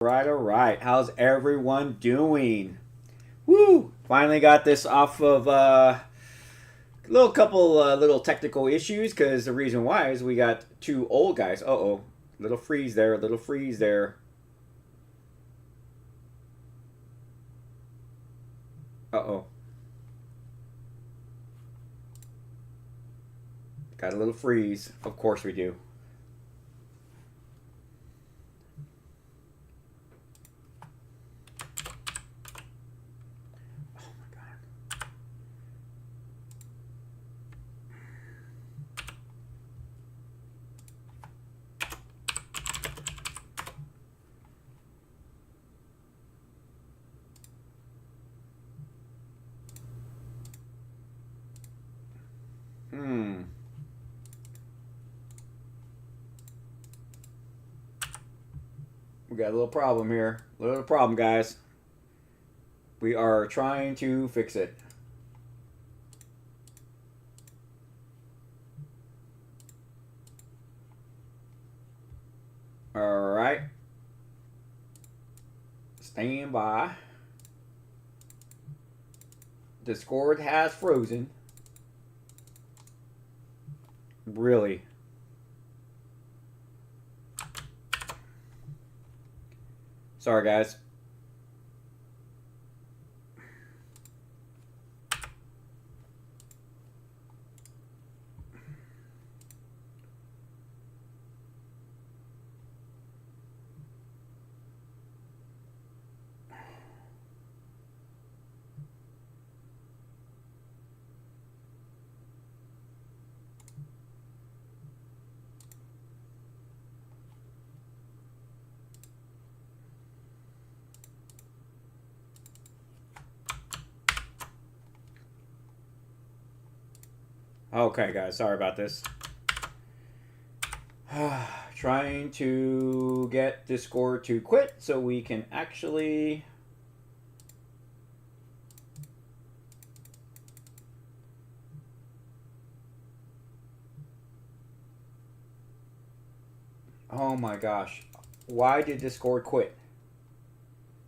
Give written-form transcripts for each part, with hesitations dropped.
All right. How's everyone doing? Woo! Finally got this off of little technical issues because the reason why is we got two old guys. Uh-oh. Little freeze there, little freeze there. Uh-oh. Got a little freeze. Of course we do. We got a little problem here. A little problem, guys. We are trying to fix it. All right. Stand by. Discord has frozen. Really? Sorry, guys. Okay, guys, sorry about this. Trying to get Discord to quit so we can actually... Oh my gosh. Why did Discord quit?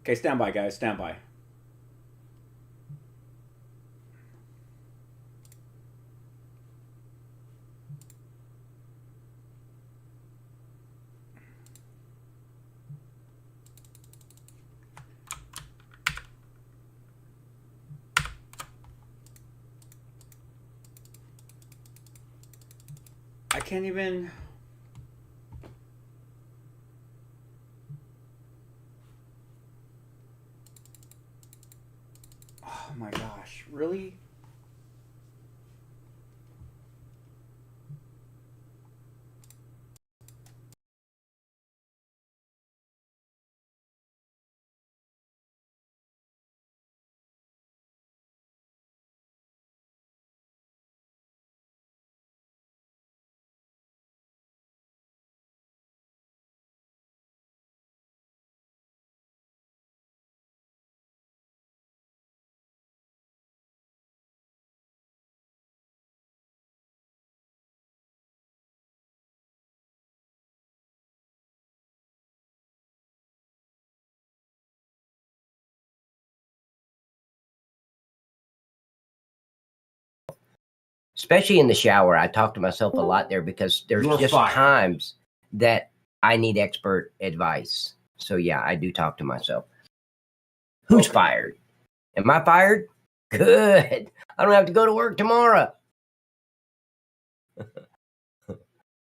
Okay, stand by, guys, stand by. I can't even... Oh my gosh, really? Especially in the shower, I talk to myself a lot there because there's just times that I need expert advice. So yeah, I do talk to myself. Who's fired? Am I fired? Good. I don't have to go to work tomorrow.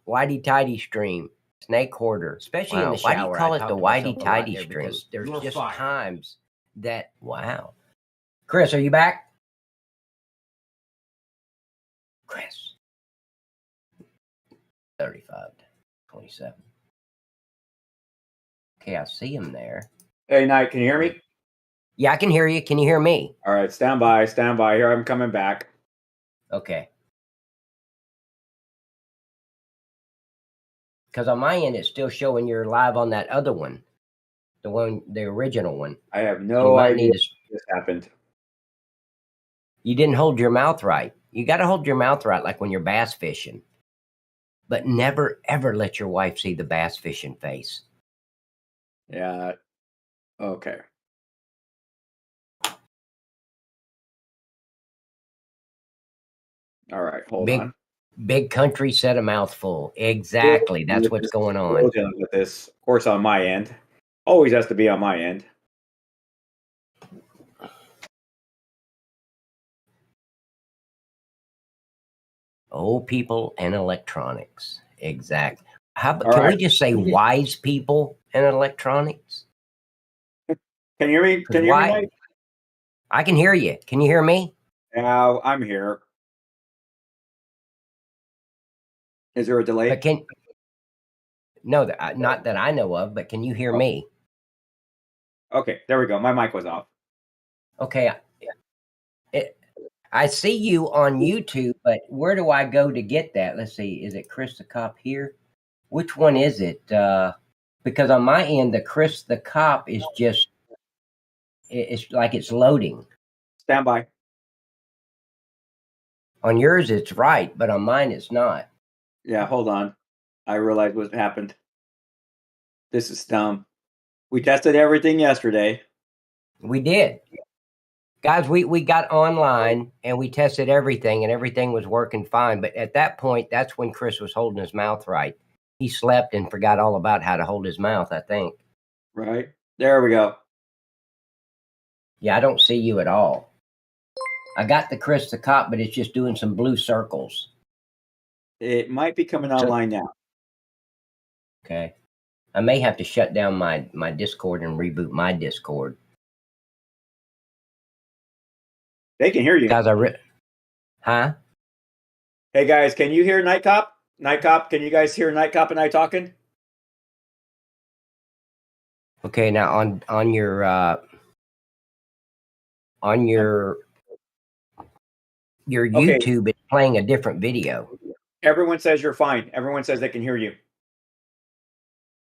Whitey tidy stream. Snake hoarder. Especially in the shower. Why do you call it the whitey tidy stream? Because there's just times that, wow. Chris, are you back? Chris. 35-27. Okay, I see him there. Hey, Knight, can you hear me? Yeah, I can hear you. Can you hear me? All right, stand by, stand by. Here, I'm coming back. Okay. Because on my end, it's still showing you're live on that other one. The original one. I have no idea what this happened. You didn't hold your mouth right. You got to hold your mouth right, like when you're bass fishing. But never, ever let your wife see the bass fishing face. Yeah, Okay. All right, hold on. Big country said a mouthful. Exactly. That's what's going on. Dealing with this, of course, on my end. Always has to be on my end. Old people and electronics. Exact. Can right. we just say wise people and electronics? Can you hear me? Can you hear me, Mike? I can hear you. Can you hear me? Now I'm here. Is there a delay? But no, not that I know of. But can you hear me? Okay, there we go. My mic was off. Okay. I see you on YouTube, but where do I go to get that? Let's see. Is it Chris the Cop here? Which one is it? Because on my end, the Chris the Cop is just, it's like it's loading. Stand by. On yours, it's right, but on mine, it's not. Yeah, hold on. I realized what happened. This is dumb. We tested everything yesterday. We did. Guys, we got online and we tested everything and everything was working fine. But at that point, that's when Chris was holding his mouth right. He slept and forgot all about how to hold his mouth, I think. Right. There we go. Yeah, I don't see you at all. I got the Chris the Cop, but it's just doing some blue circles. It might be coming online now. Okay. I may have to shut down my Discord and reboot my Discord. They can hear you. Guys, huh? Hey guys, can you hear Nightcop? Nightcop, can you guys hear Nightcop and I talking? Okay, now on your YouTube, it's playing a different video. Everyone says you're fine. Everyone says they can hear you.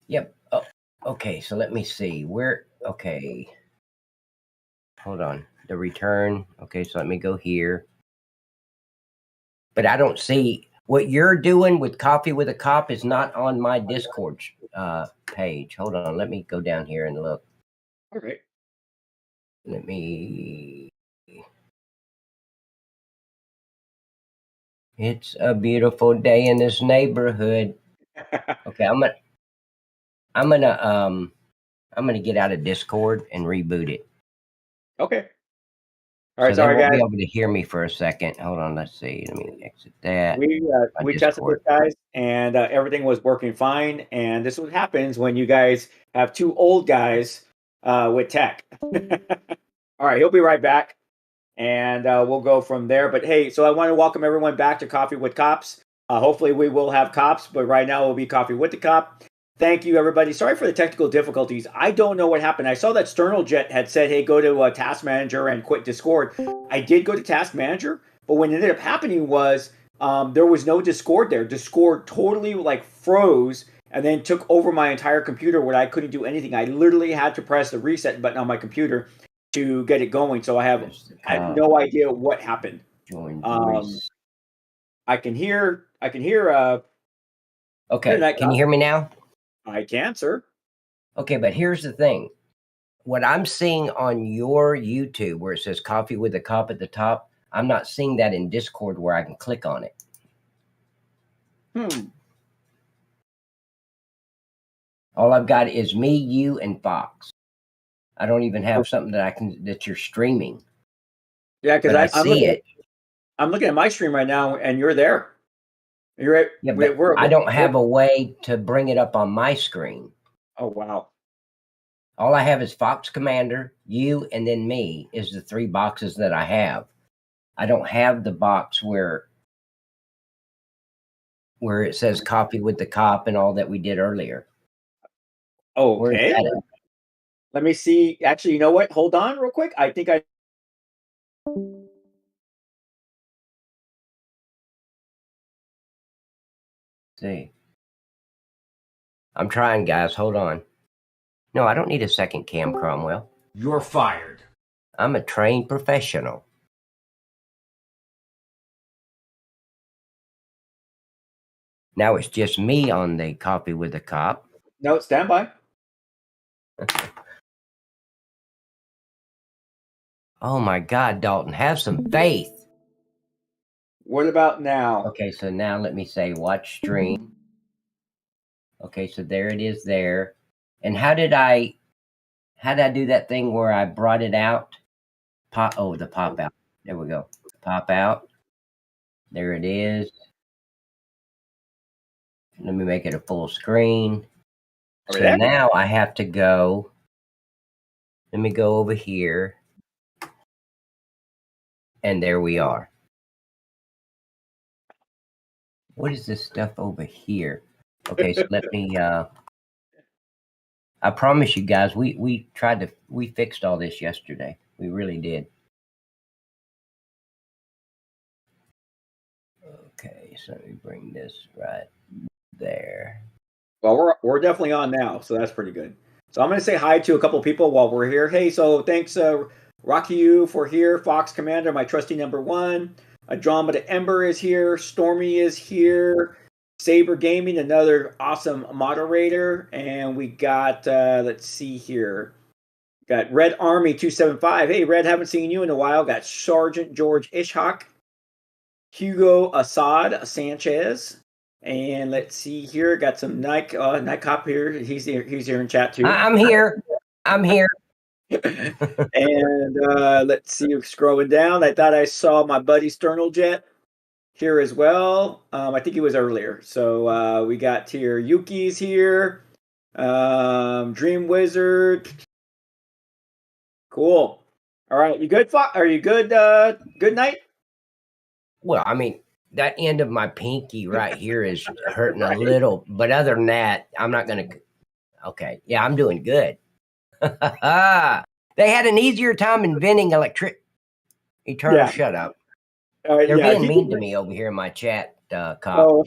Yep. Oh, okay, so let me see. Okay. Hold on. The return. Okay, so let me go here. But I don't see what you're doing with Coffee with a Cop is not on my Discord page. Hold on. Let me go down here and look. All right. Let me. It's a beautiful day in this neighborhood. Okay, I'm gonna get out of Discord and reboot it. Okay. All right, so sorry they won't guys. be able to hear me for a second. Hold on, let's see. Let me exit that. We tested this, guys, and everything was working fine. And this is what happens when you guys have two old guys with tech. All right, he'll be right back, and we'll go from there. But hey, so I want to welcome everyone back to Coffee with Cops. Hopefully, we will have cops, but right now it will be Coffee with the Cop. Thank you, everybody. Sorry for the technical difficulties. I don't know what happened. I saw that Sternaljet had said, hey, go to Task Manager and quit Discord. I did go to Task Manager, but what ended up happening was there was no Discord there. Discord totally froze and then took over my entire computer where I couldn't do anything. I literally had to press the reset button on my computer to get it going. So I have no idea what happened. I can hear. Okay, can you hear me now? I can, sir. Okay, but here's the thing. What I'm seeing on your YouTube where it says Coffee with a Cop at the top, I'm not seeing that in Discord where I can click on it. All I've got is me, you, and Fox. I don't even have something that you're streaming. Yeah, because I'm looking it. I'm looking at my stream right now, and you're there. You're right. Yeah, but I don't have a way to bring it up on my screen. Oh, wow. All I have is Fox Commander, you, and then me is the three boxes that I have. I don't have the box where it says Coffee with the Cop and all that we did earlier. Okay. Let me see. Actually, you know what? Hold on real quick. I think I... See. I'm trying, guys. Hold on. No, I don't need a second cam, Cromwell. You're fired. I'm a trained professional. Now it's just me on the Coffee with the Cop. No, stand by. Oh my God, Dalton, have some faith. What about now? Okay, so now let me say watch stream. Okay, so there it is there. And how did I do that thing where I brought it out? The pop out. There we go. Pop out. There it is. Let me make it a full screen. So now I have to go. Let me go over here. And there we are. What is this stuff over here? Okay, so let me I promise you guys, we fixed all this yesterday. We really did. Okay, so let me bring this right there. Well, we're definitely on now, so that's pretty good. So I'm going to say hi to a couple people while we're here. Hey, so thanks, Rocky for here. Fox Commander, my trusty number one. Andromeda Ember is here. Stormy is here. Saber Gaming, another awesome moderator. And we got, let's see here. Got Red Army 275. Hey, Red, haven't seen you in a while. Got Sergeant George Ishak. Hugo Assad Sanchez. And let's see here. Got some Nightcop here. He's here in chat too. I'm here. And let's see. Scrolling down, I thought I saw my buddy Sternaljet here as well. I think he was earlier. So we got here. Yuki's here. Dream Wizard. Cool. All right, you good? Are you good? Good night. Well, I mean, that end of my pinky right here is hurting a little, but other than that, I'm not gonna. Okay, yeah, I'm doing good. They had an easier time inventing electric. Eternal, shut up. They're being mean to me over here in my chat, Cop. Oh.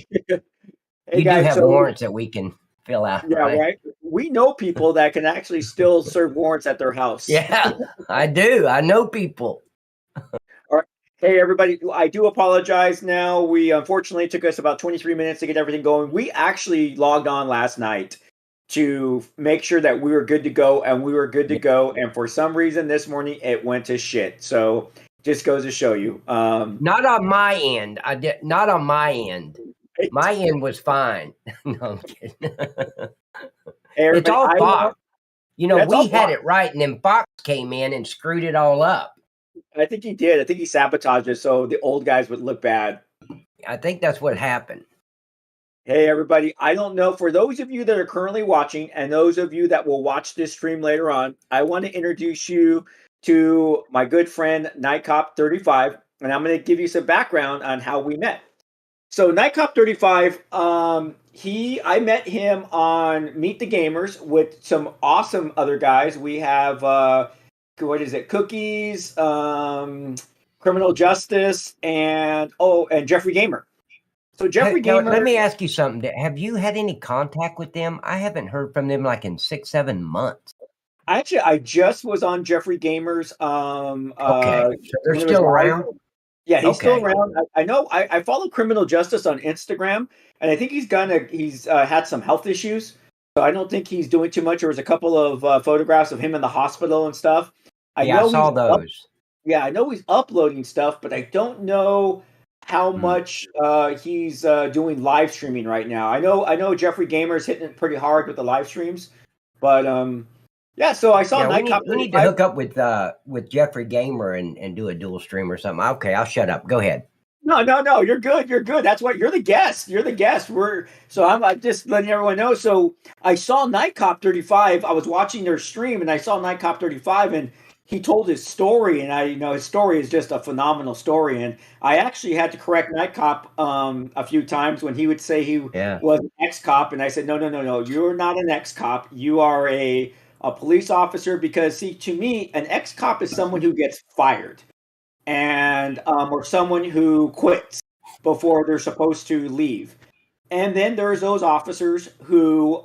Hey you guys, do have warrants that we can fill out. Yeah, right. We know people that can actually still serve warrants at their house. Yeah, I do. I know people. All right. Hey, everybody. I do apologize now. We unfortunately took us about 23 minutes to get everything going. We actually logged on last night to make sure that we were good to go, and we were good to go. And for some reason this morning it went to shit. So just goes to show you. Not on my end. Not on my end. My end was fine. No, I'm kidding. It's all Fox. You know, we had it right, and then Fox came in and screwed it all up. I think he did. I think he sabotaged it so the old guys would look bad. I think that's what happened. Hey, everybody. I don't know. For those of you that are currently watching and those of you that will watch this stream later on, I want to introduce you to my good friend, Nightcop35, and I'm going to give you some background on how we met. So Nightcop35, I met him on Meet the Gamers with some awesome other guys. We have, Cookies, Criminal Justice, and Jeffrey Gamer. So Jeffrey Gamer. Let me ask you something. Have you had any contact with them? I haven't heard from them like in 6-7 months. Actually, I just was on Jeffrey Gamer's. Okay, so they're still around. Yeah, he's still around. I know. I follow Criminal Justice on Instagram, and I think he's had some health issues, so I don't think he's doing too much. There was a couple of photographs of him in the hospital and stuff. I saw those. I know he's uploading stuff, but I don't know how much he's doing live streaming right now. I know Jeffrey Gamer's hitting it pretty hard with the live streams, but so I saw Nightcop. We need to hook up with Jeffrey Gamer and do a dual stream or something. Okay, I'll shut up. Go ahead. No, you're good. You're good. That's what you're the guest. You're the guest. I'm just letting everyone know. So I saw Nightcop35. I was watching their stream and I saw Nightcop35 and he told his story, and his story is just a phenomenal story. And I actually had to correct Nightcop a few times when he would say he was an ex-cop, and I said, no, you're not an ex-cop. You are a police officer, because see, to me, an ex-cop is someone who gets fired, and or someone who quits before they're supposed to leave. And then there's those officers who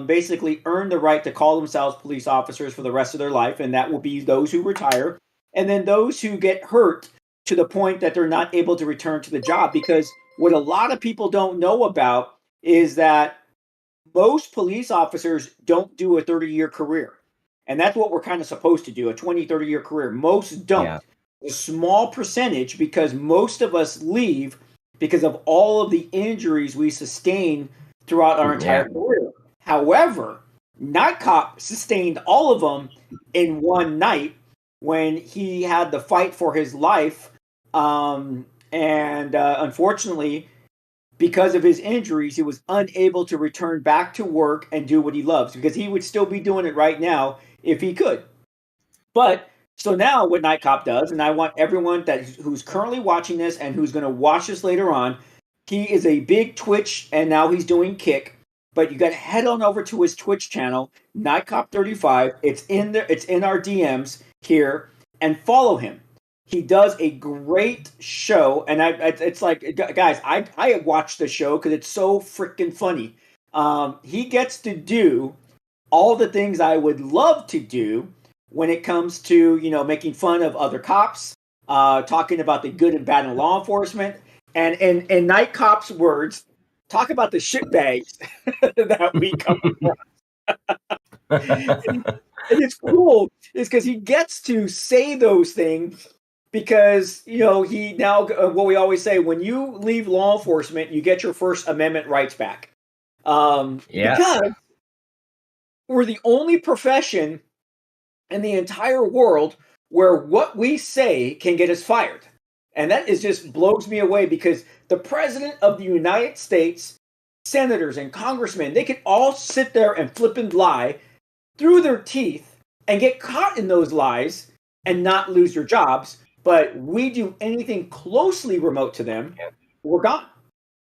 basically earn the right to call themselves police officers for the rest of their life, and that will be those who retire. And then those who get hurt to the point that they're not able to return to the job. Because what a lot of people don't know about is that most police officers don't do a 30-year career. And that's what we're kind of supposed to do, a 20, 30-year career. Most don't. Yeah. A small percentage, because most of us leave because of all of the injuries we sustain throughout our entire career. However, Nightcop sustained all of them in one night when he had the fight for his life. Unfortunately, because of his injuries, he was unable to return back to work and do what he loves, because he would still be doing it right now if he could. But so now what Nightcop does, and I want everyone who's currently watching this and who's going to watch this later on, he is a big Twitch, and now he's doing Kick. But you got to head on over to his Twitch channel, Nightcop35. It's in there. It's in our DMs here, and follow him. He does a great show, and it's like, guys, I watch the show because it's so freaking funny. He gets to do all the things I would love to do when it comes to, making fun of other cops, talking about the good and bad in law enforcement, and in Night Cop's words, talk about the shitbags that we come across. and it's cool, is because he gets to say those things because, he now, what we always say, when you leave law enforcement, you get your First Amendment rights back. Because we're the only profession in the entire world where what we say can get us fired. And that just blows me away, because the president of the United States, senators and congressmen, they can all sit there and flip and lie through their teeth and get caught in those lies and not lose their jobs. But we do anything closely remote to them, we're gone.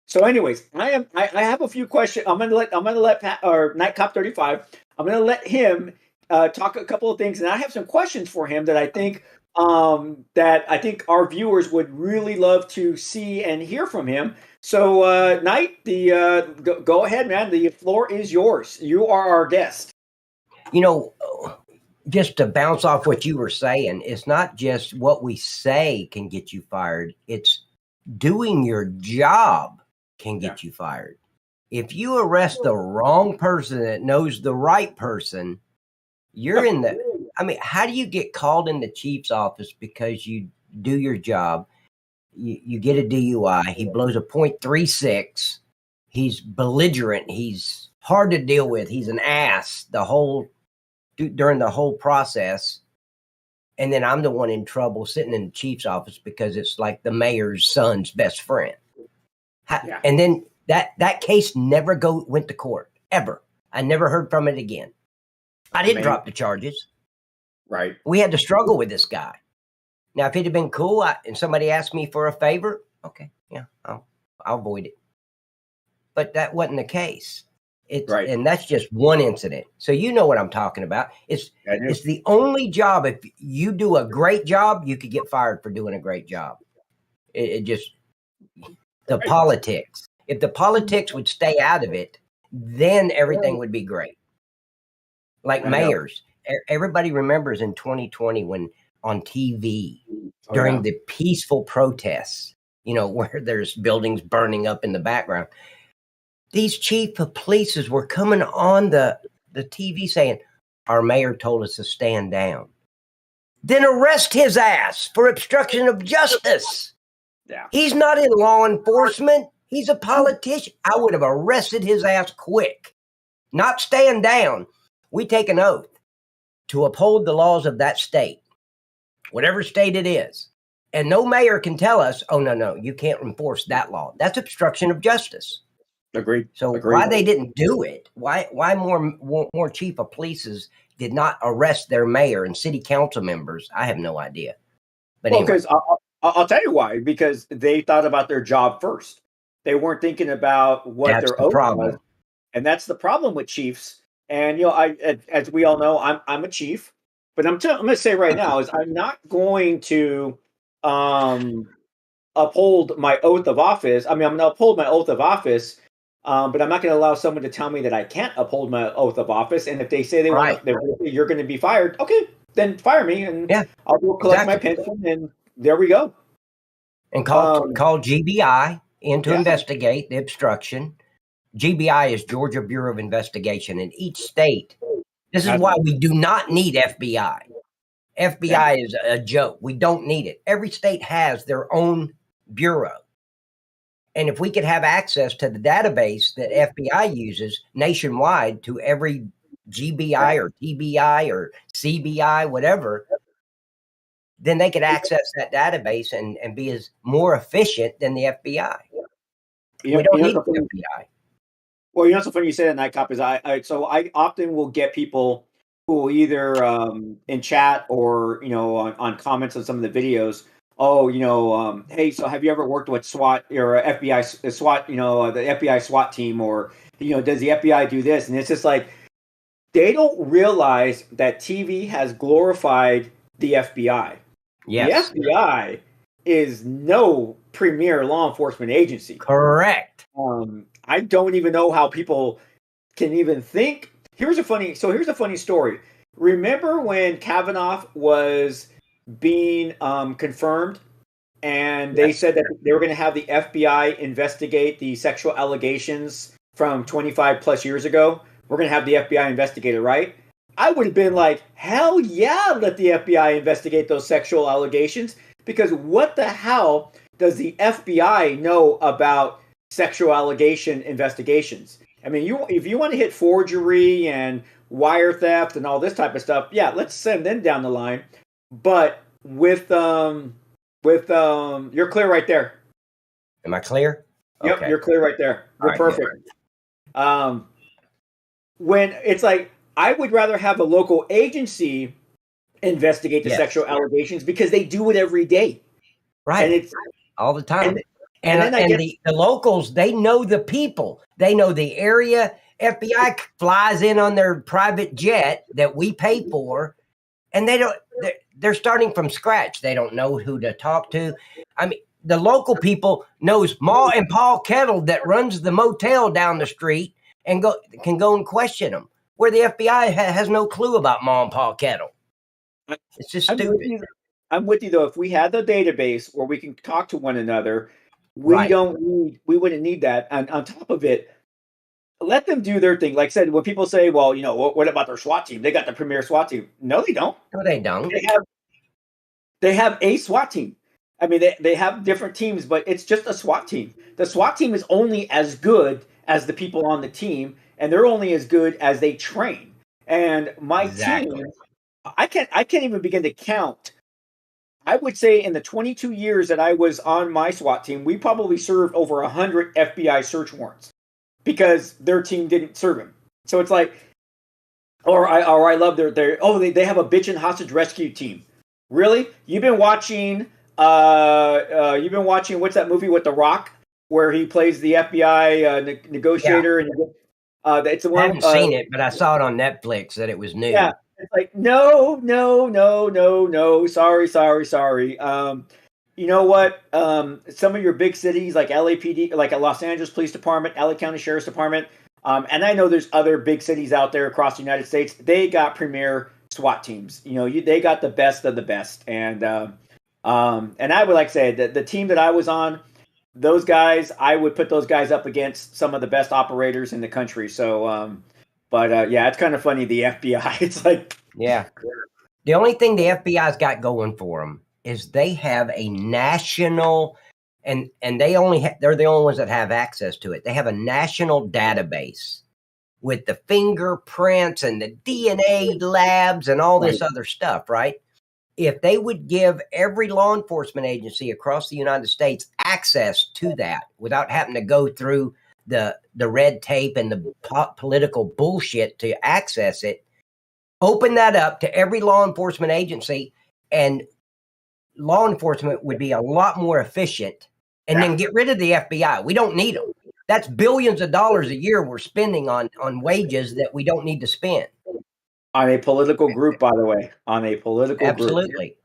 So anyways, I have a few questions. I'm gonna let Nightcop35, I'm gonna let him talk a couple of things, and I have some questions for him that I think our viewers would really love to see and hear from him. So, Night, go ahead, man. The floor is yours. You are our guest. Just to bounce off what you were saying, it's not just what we say can get you fired. It's doing your job can get you fired. If you arrest the wrong person that knows the right person, you're in the, how do you get called in the chief's office because you do your job? You get a DUI. He blows a .36. He's belligerent. He's hard to deal with. He's an ass during the whole process. And then I'm the one in trouble sitting in the chief's office because it's like the mayor's son's best friend. And then that case never went to court, ever. I never heard from it again. I didn't drop the charges. Right. We had to struggle with this guy. Now, if it had been cool and somebody asked me for a favor, okay, yeah, I'll avoid it. But that wasn't the case. And that's just one incident. So you know what I'm talking about. It's the only job. If you do a great job, you could get fired for doing a great job. Politics. If the politics would stay out of it, then everything would be great. Like mayors. Everybody remembers in 2020 when on TV during the peaceful protests, where there's buildings burning up in the background, these chief of police were coming on the TV saying, our mayor told us to stand down. Then arrest his ass for obstruction of justice. Yeah. He's not in law enforcement. He's a politician. I would have arrested his ass quick. Not stand down. We take an oath to uphold the laws of that state, whatever state it is. And no mayor can tell us, oh, no, you can't enforce that law. That's obstruction of justice. Agreed. So why they didn't do it? Why more chief of police did not arrest their mayor and city council members? I have no idea. But because I'll tell you why. Because they thought about their job first. They weren't thinking about what their oath was. And that's the problem with chiefs. And as we all know, I'm a chief. But I'm going to say right now is I'm not going to uphold my oath of office. I'm going to uphold my oath of office. But I'm not going to allow someone to tell me that I can't uphold my oath of office. And if they say you're going to be fired, okay, then fire me, and I'll go collect my pension, and there we go. And call GBI in to investigate the obstruction. GBI is Georgia Bureau of Investigation, and each state This is why we do not need FBI. FBI is a joke. We don't need it. Every state has their own bureau. And if we could have access to the database that FBI uses nationwide to every GBI or TBI or CBI, whatever, then they could access that database and be as more efficient than the FBI. We don't need the FBI. Well, you know, so funny you say that, Nightcop, is I often will get people who will either in chat or, you know, on comments on some of the videos. Oh, you know, hey, so have you ever worked with SWAT or FBI SWAT, you know, the FBI SWAT team, or, you know, does the FBI do this? And it's just like, they don't realize that TV has glorified the FBI. Yes. The FBI is no premier law enforcement agency. Correct. I don't even know how people can even think. Here's a funny story. Remember when Kavanaugh was being confirmed, and they said that they were going to have the FBI investigate the sexual allegations from 25 plus years ago? We're going to have the FBI investigate it, right? I would have been like, hell yeah, let the FBI investigate those sexual allegations, because what the hell does the FBI know about sexual allegation investigations? I mean, if you want to hit forgery and wire theft and all this type of stuff, yeah, let's send them down the line. But with you're clear right there. Am I clear? Yep, okay. You're clear right there. You're perfect. Good. When it's like, I would rather have a local agency investigate the sexual allegations, because they do it every day. Right. And it's all the time. And the locals, they know the people. They know the area. FBI flies in on their private jet that we pay for, and they're starting from scratch. They don't know who to talk to. I mean, the local people knows Ma and Paul Kettle that runs the motel down the street, and can go and question them, where the FBI has no clue about Ma and Paul Kettle. It's just stupid. I'm with you though. If we had the database where we can talk to one another, we wouldn't need that. And on top of it, let them do their thing. Like I said, when people say, well, you know, what about their SWAT team? They got the premier SWAT team. No, they don't. No, they don't. They have a SWAT team. I mean, they have different teams, but it's just a SWAT team. The SWAT team is only as good as the people on the team, and they're only as good as they train. And my team, I can't even begin to count. I would say in the 22 years that I was on my SWAT team, we probably served over 100 FBI search warrants because their team didn't serve him. So it's like, I love they have a bitchin' hostage rescue team. Really? You've been watching what's that movie with The Rock where he plays the FBI negotiator? Yeah. And it's the one. I haven't seen it, but I saw it on Netflix that it was new. Yeah. It's like, no. Sorry. You know what? Some of your big cities like LAPD, like a Los Angeles Police Department, LA County Sheriff's Department, and I know there's other big cities out there across the United States. They got premier SWAT teams. You know, they got the best of the best. And I would like to say that the team that I was on, those guys, I would put those guys up against some of the best operators in the country. So, yeah, it's kind of funny, the FBI. It's like, yeah. The only thing the FBI's got going for them is they have a national, and they're the only ones that have access to it. They have a national database with the fingerprints and the DNA labs and all this other stuff, right? If they would give every law enforcement agency across the United States access to that without having to go through the red tape and the political bullshit to access it, open that up to every law enforcement agency, and law enforcement would be a lot more efficient, and then get rid of the FBI. We don't need them. That's billions of dollars a year we're spending on wages that we don't need to spend. On a political group, by the way. On a political group. Absolutely.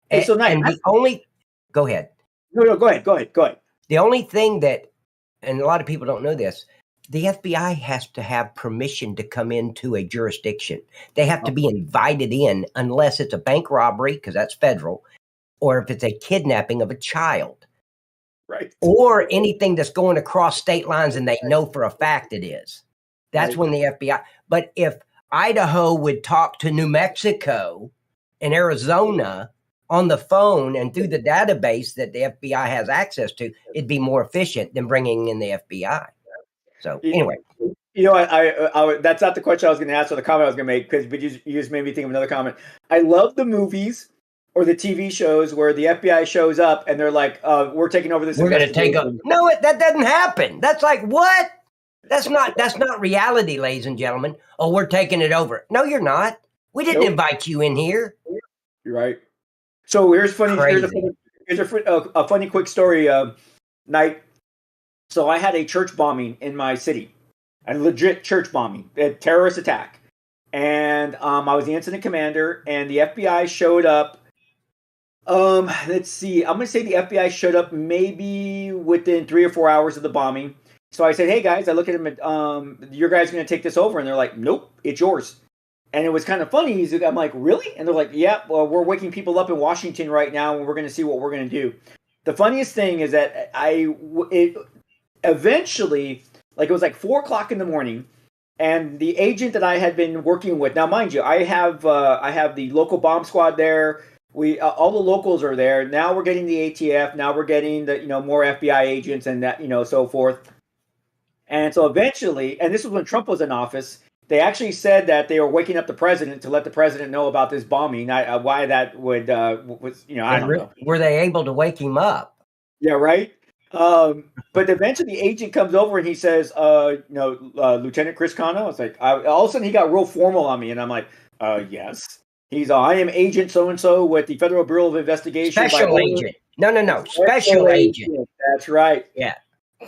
Hey, so go ahead. No, go ahead. The only thing that, and a lot of people don't know this, the FBI has to have permission to come into a jurisdiction. They have to be invited in unless it's a bank robbery, because that's federal, or if it's a kidnapping of a child. Right. Or anything that's going across state lines and they know for a fact it is. That's when the FBI. But if Idaho would talk to New Mexico and Arizona on the phone and through the database that the FBI has access to, it'd be more efficient than bringing in the FBI. So anyway. You know, I that's not the question I was going to ask or the comment I was going to make, but you just made me think of another comment. I love the movies or the TV shows where the FBI shows up and they're like, we're taking over this. We're going to take up. No, that doesn't happen. That's like, what? That's not reality, ladies and gentlemen. Oh, we're taking it over. No, you're not. We didn't invite you in here. You're right. So here's a funny quick story. Night. So I had a church bombing in my city, a legit church bombing, a terrorist attack, and I was the incident commander, and the FBI showed up. Let's see. I'm gonna say the FBI showed up maybe within 3 or 4 hours of the bombing. So I said, "Hey guys," I look at them. Your guys are gonna take this over, and they're like, "Nope, it's yours." And it was kind of funny. I'm like, "Really?" And they're like, "Yeah, well, we're waking people up in Washington right now, and we're gonna see what we're gonna do." The funniest thing is that eventually, like it was like 4 o'clock in the morning, and the agent that I had been working with. Now, mind you, I have the local bomb squad there. We all the locals are there. Now we're getting the ATF. Now we're getting the more FBI agents and that so forth. And so eventually, and this was when Trump was in office, they actually said that they were waking up the president to let the president know about this bombing. Why that would was I don't know. Were they able to wake him up? Yeah, right. But eventually the agent comes over and he says, Lieutenant Chris Cano. It's like all of a sudden he got real formal on me, and I'm like, yes. He's I am Agent so and so with the Federal Bureau of Investigation. Special agent. No. Special agent. That's right. Yeah.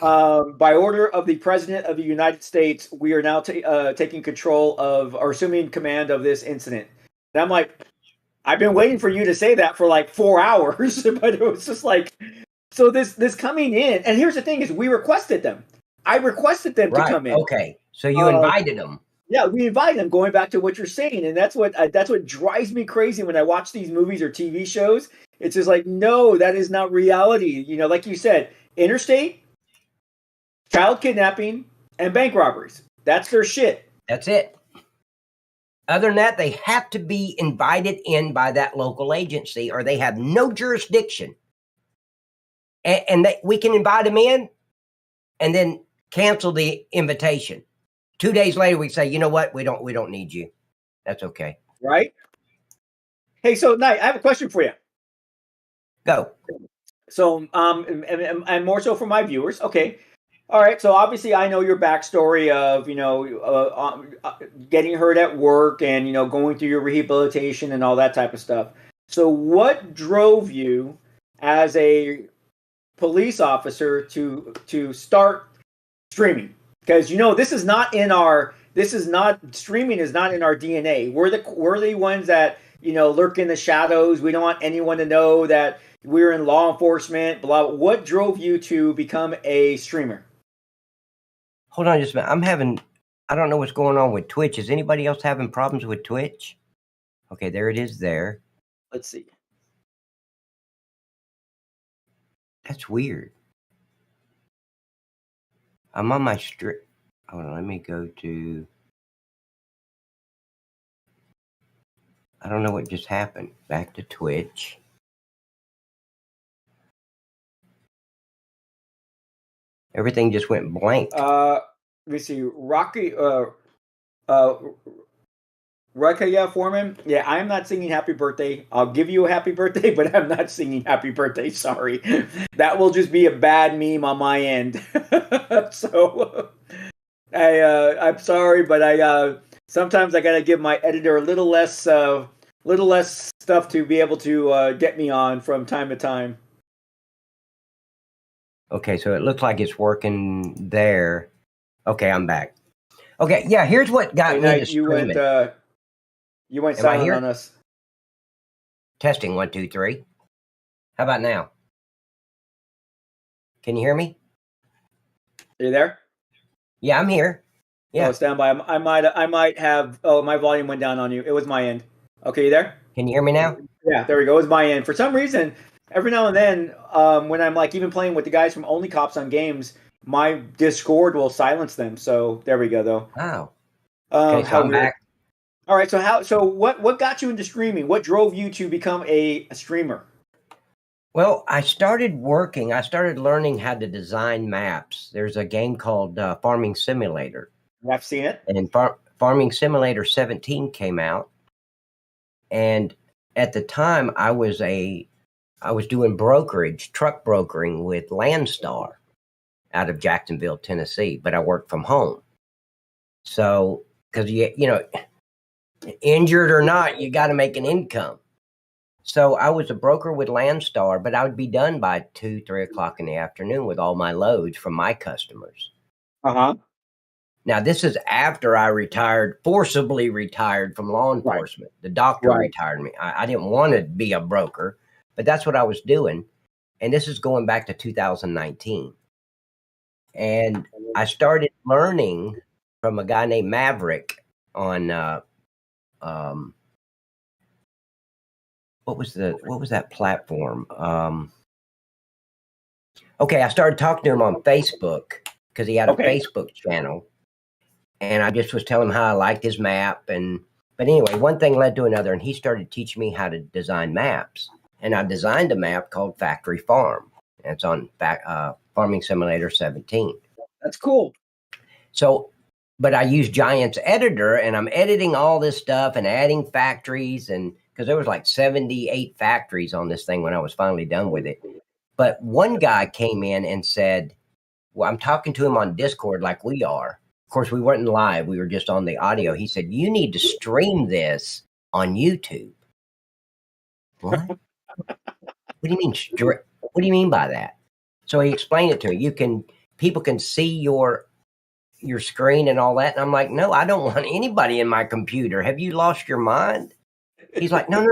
By order of the President of the United States, we are now taking control of or assuming command of this incident. And I'm like, I've been waiting for you to say that for like 4 hours, but it was just like, so this coming in. And here's the thing: is we requested them. I requested them to come in. Okay, so you invited them. Yeah, we invited them. Going back to what you're saying, and that's what drives me crazy when I watch these movies or TV shows. It's just like, no, that is not reality. Like you said, interstate, child kidnapping, and bank robberies. That's their shit. That's it. Other than that, they have to be invited in by that local agency, or they have no jurisdiction. And we can invite them in, and then cancel the invitation. 2 days later, we say, you know what? We don't need you. That's okay. Right? Hey, so Knight, I have a question for you. Go. So, and more so for my viewers. Okay. All right. So obviously, I know your backstory of getting hurt at work and going through your rehabilitation and all that type of stuff. So, what drove you as a police officer to start streaming? Because streaming is not in our DNA. We're the ones that lurk in the shadows. We don't want anyone to know that we're in law enforcement. Blah. What drove you to become a streamer? Hold on just a minute. I don't know what's going on with Twitch. Is anybody else having problems with Twitch? Okay, there it is there. Let's see. That's weird. I'm on my stream. Hold on, let me go to. I don't know what just happened. Back to Twitch. Everything just went blank. Let me see. Rakaya Foreman. Yeah, I'm not singing happy birthday. I'll give you a happy birthday, but I'm not singing happy birthday. Sorry. That will just be a bad meme on my end. So I'm sorry, but sometimes I gotta give my editor a little less stuff to be able to get me on from time to time. Okay, so it looks like it's working there. Okay, I'm back. Okay, yeah, here's what got me to streaming. You went silent on us. Testing 1, 2, 3. How about now? Can you hear me? Are you there? Yeah, I'm here. Yeah. Oh, stand by. I might have. Oh, my volume went down on you. It was my end. Okay, you there? Can you hear me now? Yeah, there we go. It was my end. For some reason, every now and then, when I'm like even playing with the guys from Only Cops on games, my Discord will silence them. So there we go, though. Wow. Okay, so I'm back. All right. So what got you into streaming? What drove you to become a streamer? Well, I started learning how to design maps. There's a game called Farming Simulator. I've seen it. And Farming Simulator 17 came out. And at the time I was doing brokerage, truck brokering with Landstar out of Jacksonville, Tennessee, but I worked from home. So, because you know, injured or not, you got to make an income. So I was a broker with Landstar, but I would be done by 2, 3 o'clock in the afternoon with all my loads from my customers. Uh-huh. Now, this is after I forcibly retired from law enforcement. Right. The doctor retired me. I didn't want to be a broker, but that's what I was doing. And this is going back to 2019. And I started learning from a guy named Maverick on what was that platform? Okay, I started talking to him on Facebook because he had a Facebook channel, and I just was telling him how I liked his map. But anyway, one thing led to another, and he started teaching me how to design maps. And I designed a map called Factory Farm. And it's on Farming Simulator 17. That's cool. So, but I use Giant's Editor, and I'm editing all this stuff and adding factories, and because there was like 78 factories on this thing when I was finally done with it. But one guy came in and said, well, I'm talking to him on Discord like we are. Of course, we weren't live. We were just on the audio. He said, you need to stream this on YouTube. What? What do you mean? What do you mean by that? So he explained it to me. People can see your screen and all that. And I'm like, no, I don't want anybody in my computer. Have you lost your mind? He's like, no.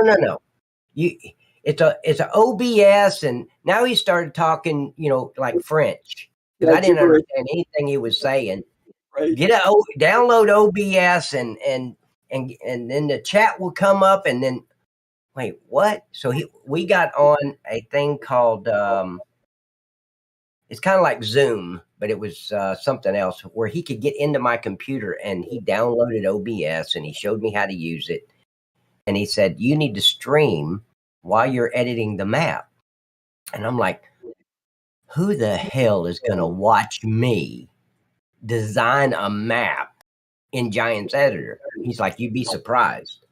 It's a OBS. And now he started talking, like French. Because I didn't understand anything he was saying. Right. Download OBS and then the chat will come up, and then wait, what? So we got on a thing called it's kind of like Zoom, but it was something else where he could get into my computer, and he downloaded OBS and he showed me how to use it. And he said, you need to stream while you're editing the map. And I'm like, who the hell is going to watch me design a map in Giant's Editor? He's like, you'd be surprised.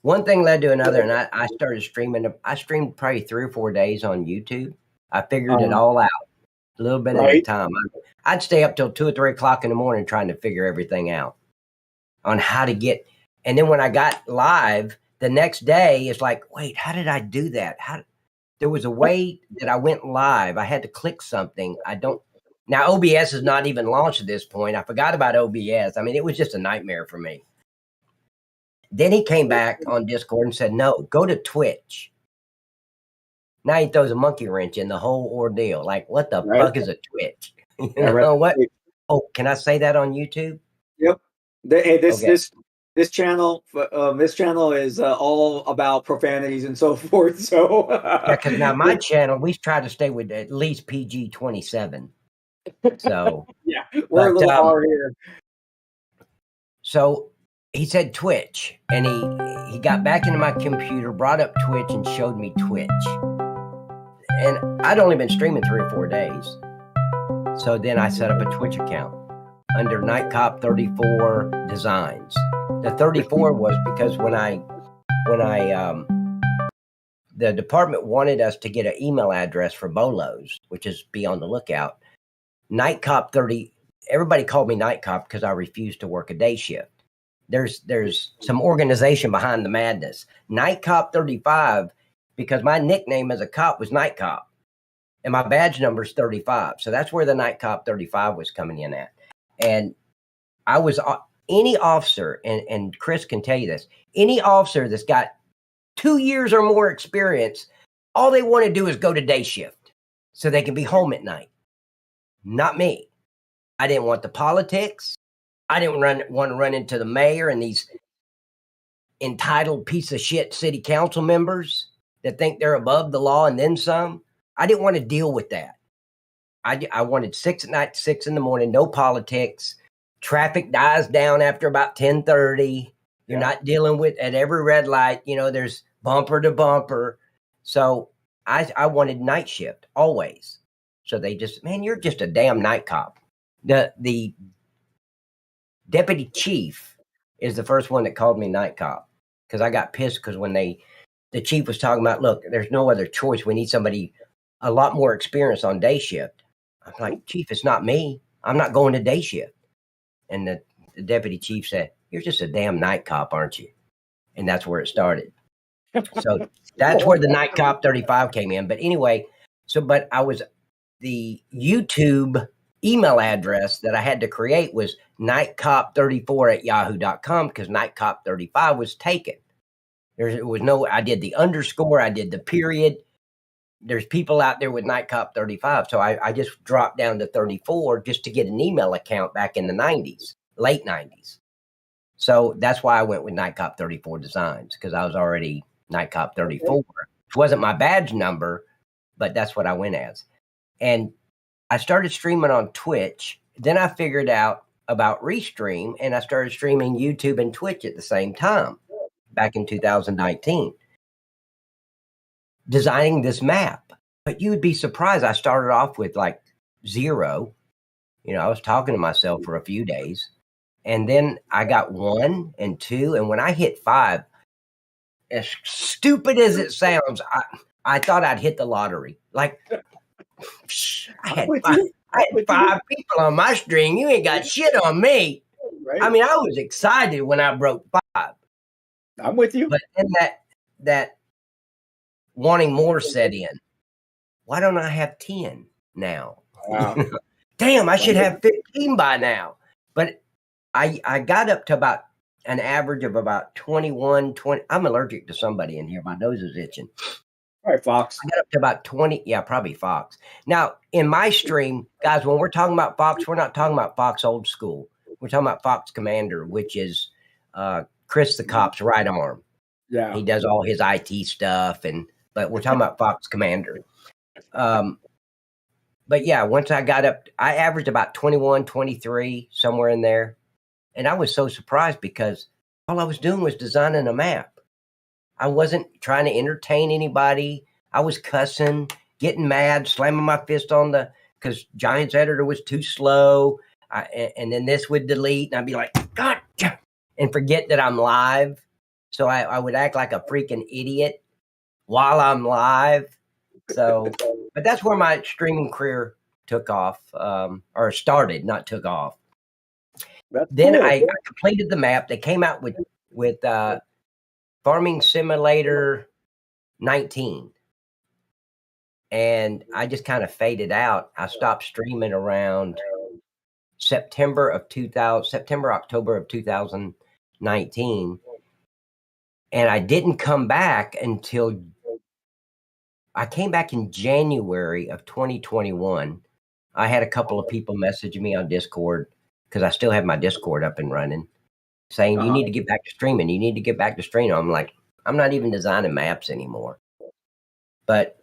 One thing led to another, and I started streaming. I streamed probably 3 or 4 days on YouTube. I figured it all out a little bit at a time. I'd stay up till 2 or 3 o'clock in the morning trying to figure everything out on how to get. And then when I got live the next day, it's like, wait, how did I do that? There was a way that I went live. I had to click something. Now OBS is not even launched at this point. I forgot about OBS. I mean, it was just a nightmare for me. Then he came back on Discord and said, no, go to Twitch. Now he throws a monkey wrench in the whole ordeal. Like, what the fuck is a Twitch? What? Oh, can I say that on YouTube? Yep. This channel is all about profanities and so forth. So yeah, because now my channel, we try to stay with at least PG-27. So yeah, we're a little hard here. So he said Twitch, and he got back into my computer, brought up Twitch, and showed me Twitch. And I'd only been streaming 3 or 4 days. So then I set up a Twitch account under Nightcop34 Designs. The 34 was because when the department wanted us to get an email address for Bolos, which is be on the lookout. Nightcop30, everybody called me Nightcop because I refused to work a day shift. There's some organization behind the madness. Nightcop35, because my nickname as a cop was Nightcop, and my badge number is 35. So that's where the Nightcop35 was coming in at. And I was any officer, and Chris can tell you this, any officer that's got 2 years or more experience, all they want to do is go to day shift so they can be home at night. Not me. I didn't want the politics. I didn't want to run into the mayor and these entitled piece of shit city council members that think they're above the law and then some. I didn't want to deal with that. I wanted 6 at night, 6 in the morning, no politics. Traffic dies down after about 10:30. You're not dealing with at every red light, there's bumper to bumper. So I wanted night shift always. So they just, man, you're just a damn night cop. The deputy chief is the first one that called me night cop because I got pissed because when the chief was talking about, look, there's no other choice. We need somebody a lot more experienced on day shift. I'm like, Chief, it's not me. I'm not going to day shift. And the deputy chief said, you're just a damn night cop, aren't you? And that's where it started. So that's where the Nightcop35 came in. But anyway, but the YouTube email address that I had to create was nightcop34@yahoo.com because Nightcop35 was taken. I did the underscore, I did the period. There's people out there with Nightcop35. So I just dropped down to 34 just to get an email account back in the 90s, late 90s. So that's why I went with Nightcop34 Designs because I was already Nightcop34, which wasn't my badge number, but that's what I went as. And I started streaming on Twitch. Then I figured out about Restream and I started streaming YouTube and Twitch at the same time back in 2019. Designing this map. But you would be surprised. I started off with like 0. I was talking to myself for a few days. And then I got 1 and 2. And when I hit 5, as stupid as it sounds, I thought I'd hit the lottery. Like, I had 5 people on my stream. You ain't got shit on me. Right. I mean, I was excited when I broke 5. I'm with you. But then that wanting more set in. Why don't I have 10 now? Wow. Damn, I should have 15 by now. But I got up to about an average of about 21, 20. I'm allergic to somebody in here. My nose is itching. All right, Fox. I got up to about 20. Yeah, probably Fox. Now, in my stream, guys, when we're talking about Fox, we're not talking about Fox old school. We're talking about Fox Commander, which is Chris the Cop's right arm. Yeah. He does all his IT stuff, but we're talking about Fox Commander. But yeah, once I got up, I averaged about 21, 23, somewhere in there. And I was so surprised because all I was doing was designing a map. I wasn't trying to entertain anybody. I was cussing, getting mad, slamming my fist on because Giant's editor was too slow. And then this would delete and I'd be like, God, and forget that I'm live. So I would act like a freaking idiot while I'm live. So, but that's where my streaming career took off, or started, not took off. Then cool. I completed the map. They came out with Farming Simulator 19. And I just kind of faded out. I stopped streaming around October of 2019. And I didn't come back until I came back in January of 2021. I had a couple of people messaging me on Discord because I still have my Discord up and running saying, you need to get back to streaming. You need to get back to streaming. I'm like, I'm not even designing maps anymore. But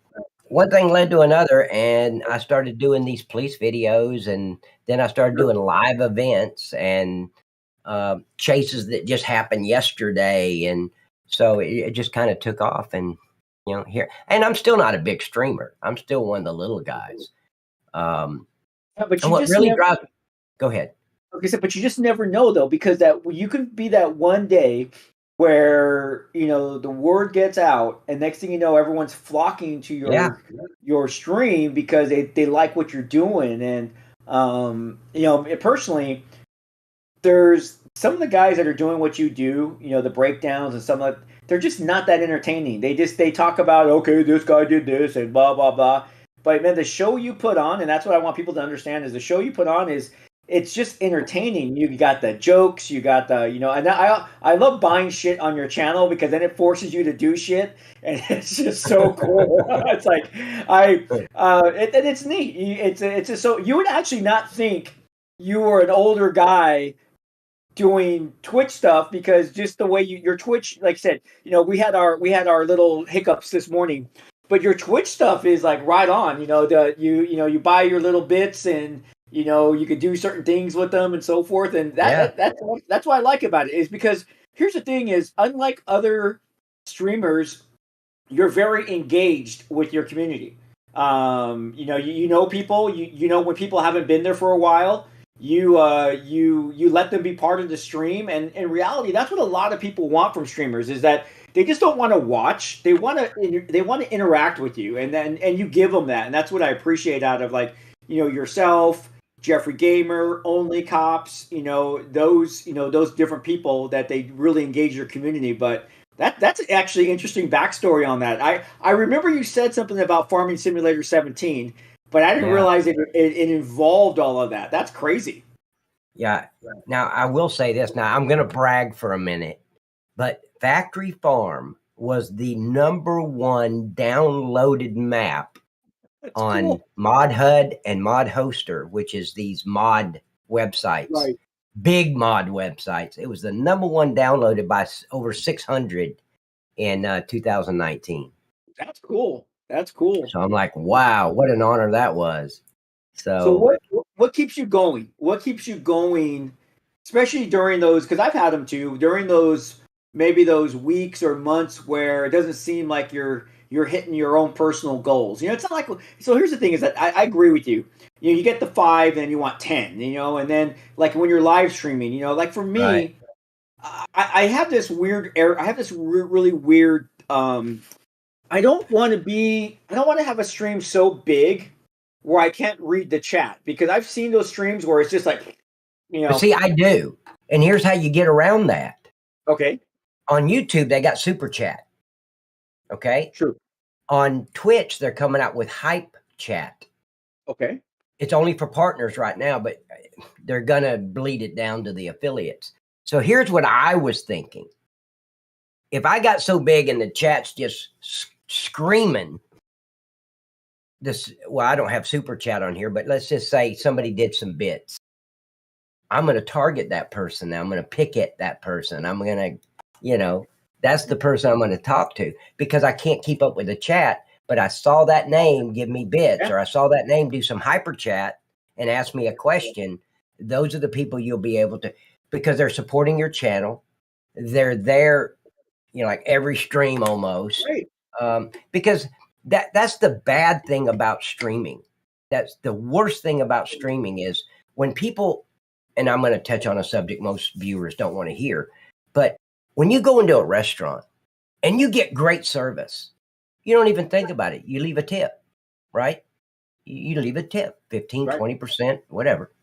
one thing led to another, and I started doing these police videos, and then I started doing live events and chases that just happened yesterday. And so it just kind of took off, and here, and I'm still not a big streamer. I'm still one of the little guys. But you what really drives me, go ahead. Okay, so but you just never know though, because that you could be that one day where the word gets out, and next thing you know, everyone's flocking to your stream because they like what you're doing, and personally, there's some of the guys that are doing what you do, the breakdowns and some of they're just not that entertaining. They talk about, okay, this guy did this and blah blah blah, but man, the show you put on, and that's what I want people to understand, is the show you put on it's just entertaining. You got the jokes, you got the, and I love buying shit on your channel because then it forces you to do shit, and it's just so cool. It's like and it's neat. It's just so you would actually not think you were an older guy doing Twitch stuff because just the way your Twitch, like I said, we had our little hiccups this morning, but your Twitch stuff is like right on. You buy your little bits and. You could do certain things with them and so forth, and that's what I like about it is because here's the thing: is unlike other streamers, you're very engaged with your community. You know people. You know when people haven't been there for a while. You let them be part of the stream, and in reality, that's what a lot of people want from streamers. Is that they just don't want to watch. They want to interact with you, and you give them that, and that's what I appreciate out of like yourself, Jeffrey Gamer, Only Cops. Those different people that they really engage your community, but. That's actually interesting backstory on that. I remember you said something about Farming Simulator 17, but I didn't realize it involved all of that. That's crazy. Yeah. Now, I will say this. Now, I'm going to brag for a minute, but Factory Farm was the #1 downloaded map on ModHUD and ModHoster, which is these mod websites. Right. Big mod websites. It was the #1 downloaded by over 600 in 2019. That's cool. That's cool. So I'm like, wow, what an honor that was. So what keeps you going? What keeps you going, especially during those? Because I've had them too. During those those weeks or months where it doesn't seem like you're hitting your own personal goals. It's not like. So here's the thing: is that I agree with you. You get the 5, and you want 10. And then like when you're live streaming, like for me, right. I have this weird error. I have this really weird. I don't want to have a stream so big where I can't read the chat, because I've seen those streams where it's just like, See, I do, and here's how you get around that. Okay. On YouTube, they got super chat. Okay. True. On Twitch, they're coming out with hype chat. Okay. It's only for partners right now, but they're going to bleed it down to the affiliates. So here's what I was thinking. If I got so big and the chat's just screaming this, well, I don't have super chat on here, but let's just say somebody did some bits. I'm going to target that person now. I'm going to pick at that person. I'm going to, that's the person I'm going to talk to, because I can't keep up with the chat. But I saw that name give me bits, or I saw that name do some hyper chat and ask me a question. Those are the people you'll be able to, because they're supporting your channel. They're there, like every stream almost. Right. Because that's the bad thing about streaming. That's the worst thing about streaming is when people, and I'm going to touch on a subject most viewers don't want to hear, but when you go into a restaurant and you get great service, you don't even think about it. You leave a tip, right? You leave a tip, 15, right. 20%, whatever.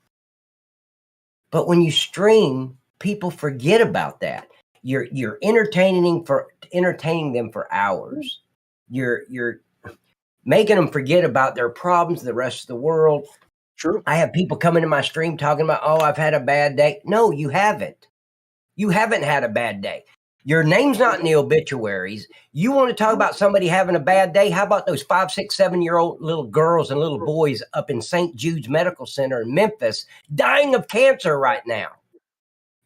But when you stream, people forget about that. You're entertaining them for hours. You're making them forget about their problems, the rest of the world. True. I have people come into my stream talking about, oh, I've had a bad day. No, you haven't. You haven't had a bad day. Your name's not in the obituaries. You want to talk about somebody having a bad day? How about those 5, 6, 7-year-old little girls and little boys up in St. Jude's Medical Center in Memphis dying of cancer right now?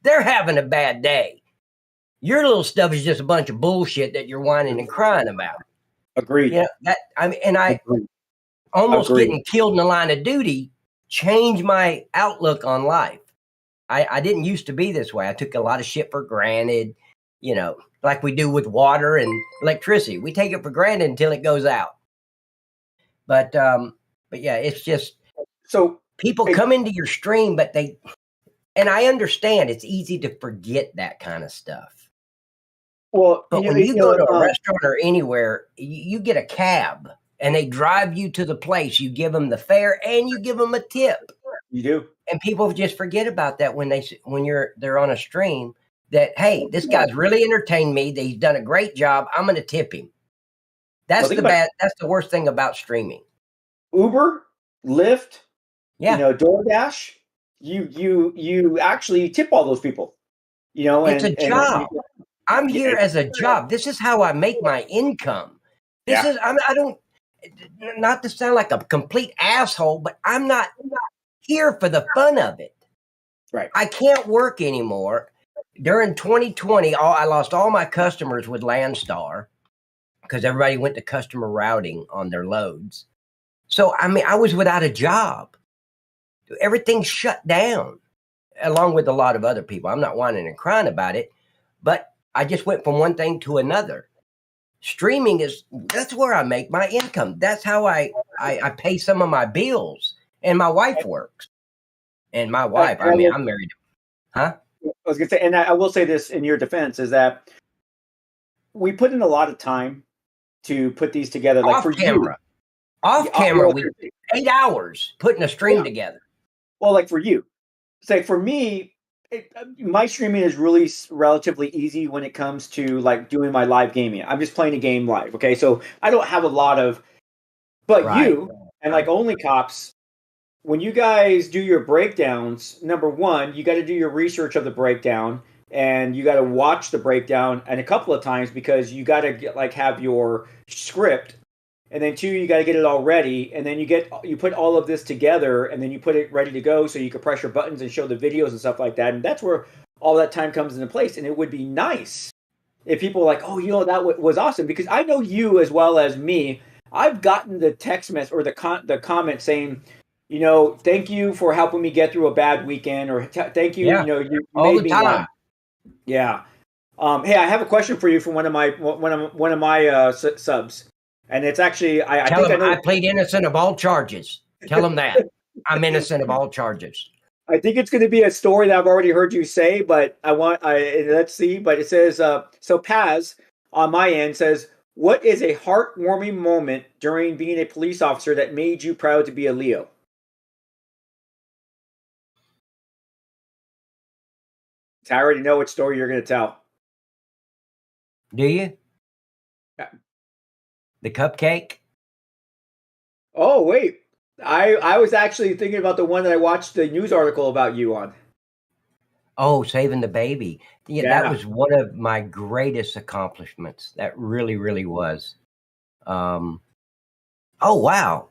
They're having a bad day. Your little stuff is just a bunch of bullshit that you're whining and crying about. Agreed. I almost getting killed in the line of duty changed my outlook on life. I didn't used to be this way. I took a lot of shit for granted. Like we do with water and electricity. We take it for granted until it goes out. But yeah, it's just so people come into your stream, but and I understand it's easy to forget that kind of stuff. Well, but when you go to a restaurant or anywhere, you get a cab and they drive you to the place. You give them the fare and you give them a tip. You do. And people just forget about that when they're on a stream. That, hey, this guy's really entertained me. That he's done a great job. I'm going to tip him. That's that's the worst thing about streaming. Uber, Lyft, DoorDash. You actually tip all those people. It's a job. I'm here as a job. This is how I make my income. I don't, not to sound like a complete asshole, but I'm not here for the fun of it. Right. I can't work anymore. During 2020, I lost all my customers with Landstar because everybody went to customer routing on their loads. So, I was without a job. Everything shut down, along with a lot of other people. I'm not whining and crying about it, But I just went from one thing to another. Streaming that's where I make my income. That's how I pay some of my bills. And my wife works. And my wife, I mean, I'm married. Huh? I was going to say, and I will say this in your defense, is that we put in a lot of time to put these together. Like Off camera. Off camera, we 8 hours putting a stream together. Well, like for you. Say for me, my streaming is really relatively easy when it comes to like doing my live gaming. I'm just playing a game live. Okay. So I don't have a lot of, but you and like Only Cops, when you guys do your breakdowns, number one, you got to do your research of the breakdown and you got to watch the breakdown and a couple of times because you got to get like have your script. And then two, you got to get it all ready, and then you put all of this together, and then you put it ready to go, so you can press your buttons and show the videos and stuff like that. And that's where all that time comes into place. And it would be nice if people were like, oh, that was awesome, because I know you as well as me. I've gotten the text message or the comment saying, thank you for helping me get through a bad weekend, or thank you, you all made the me time. laugh. Yeah. Hey, I have a question for you from one of my subs. And it's actually, I Tell think him I know. I plead innocent of all charges. Tell him that. I'm innocent of all charges. I think it's going to be a story that I've already heard you say, but let's see. But it says, so Paz on my end says, what is a heartwarming moment during being a police officer that made you proud to be a Leo? I already know what story you're going to tell. Do you? Yeah. The cupcake? Oh, wait. I was actually thinking about the one that I watched the news article about you on. Oh, saving the baby. Yeah, that was one of my greatest accomplishments. That really, really was. Oh, wow.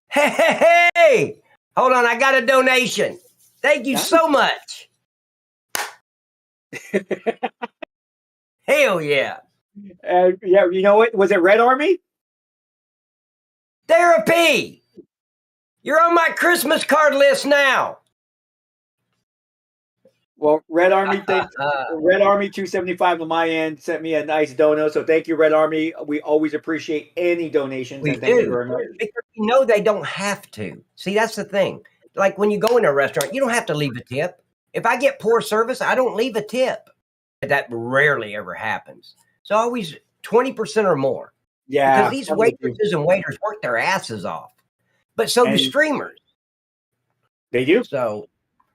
Hey! Hold on, I got a donation. Thank you so much. Hell yeah. Yeah, you know what? Was it Red Army? Therapy! You're on my Christmas card list now. Well, Red Army, Red Army 275 on my end sent me a nice dono. So thank you, Red Army. We always appreciate any donations. We and thank do. You very much. Because they don't have to. See, that's the thing. Like when you go in a restaurant, you don't have to leave a tip. If I get poor service, I don't leave a tip. That rarely ever happens. So always 20% or more. Yeah. Because these waitresses and waiters work their asses off. But so do streamers. They do. So,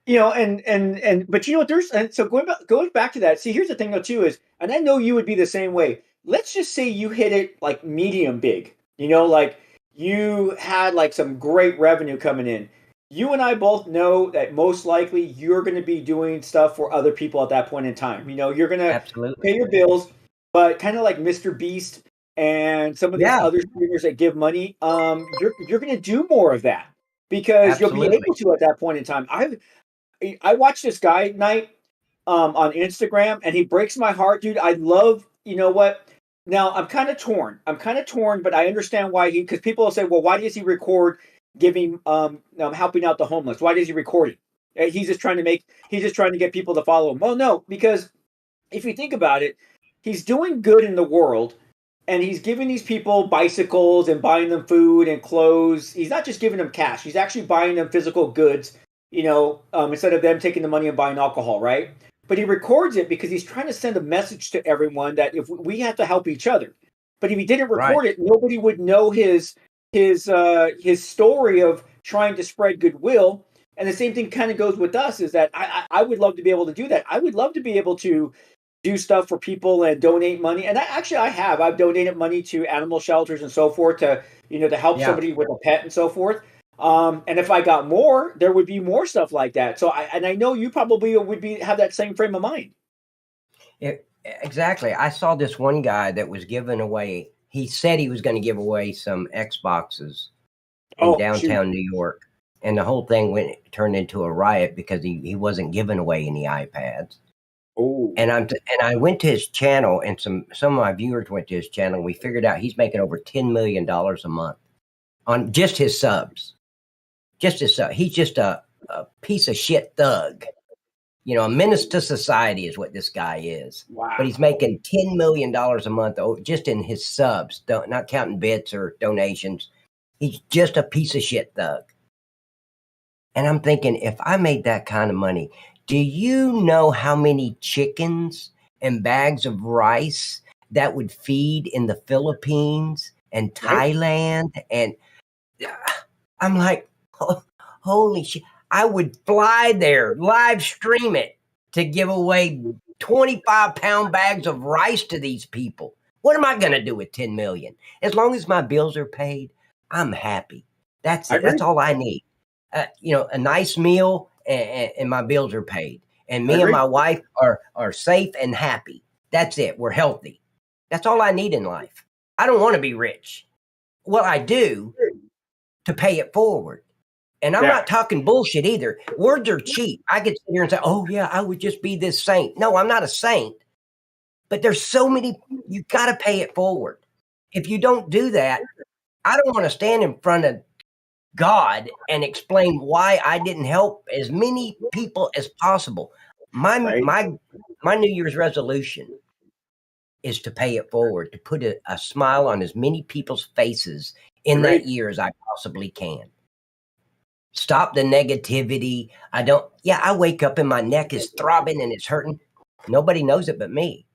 but so going back to that, see, here's the thing though too is, and I know you would be the same way. Let's just say you hit it like medium big, like you had like some great revenue coming in. You and I both know that most likely you're going to be doing stuff for other people at that point in time. You're going to pay your bills, but kind of like Mr. Beast and some of these other streamers that give money, you're going to do more of that because you'll be able to at that point in time. I watched this guy Night on Instagram, and he breaks my heart, dude. I love, what? Now I'm kind of torn, but I understand why because people will say, well, why does he record giving helping out the homeless? Why does he record it? He's just trying to get people to follow him. Well, no, because if you think about it, he's doing good in the world, and he's giving these people bicycles and buying them food and clothes. He's not just giving them cash; he's actually buying them physical goods. Instead of them taking the money and buying alcohol, right? But he records it because he's trying to send a message to everyone that if we have to help each other. But if he didn't record it, nobody would know his story of trying to spread goodwill. And the same thing kind of goes with us is that I would love to be able to do that. I would love to be able to do stuff for people and donate money. And I've donated money to animal shelters and so forth to help somebody with a pet and so forth. And if I got more, there would be more stuff like that. So I know you probably would have that same frame of mind. Exactly. I saw this one guy that was giving away. He said he was going to give away some Xboxes in downtown New York. And the whole thing turned into a riot because he wasn't giving away any iPads. Oh. And I went to his channel, and some of my viewers went to his channel, and we figured out he's making over $10 million a month on just his subs. He's just a piece of shit thug. You know, a menace to society is what this guy is. Wow. But he's making $10 million a month just in his subs, not counting bits or donations. He's just a piece of shit thug. And I'm thinking, if I made that kind of money, do you know how many chickens and bags of rice that would feed in the Philippines and Thailand? And I'm like, holy shit. I would fly there, live stream it to give away 25-pound bags of rice to these people. What am I going to do with 10 million? As long as my bills are paid, I'm happy. That's it. That's all I need. You know, a nice meal and my bills are paid. And me and my wife are safe and happy. That's it. We're healthy. That's all I need in life. I don't want to be rich. Well, I do to pay it forward. And I'm not talking bullshit either. Words are cheap. I could sit here and say, oh, yeah, I would just be this saint. No, I'm not a saint. But there's so many, you got to pay it forward. If you don't do that, I don't want to stand in front of God and explain why I didn't help as many people as possible. My New Year's resolution is to pay it forward, to put a smile on as many people's faces in that year as I possibly can. Stop the negativity. I wake up and my neck is throbbing and it's hurting. Nobody knows it but me.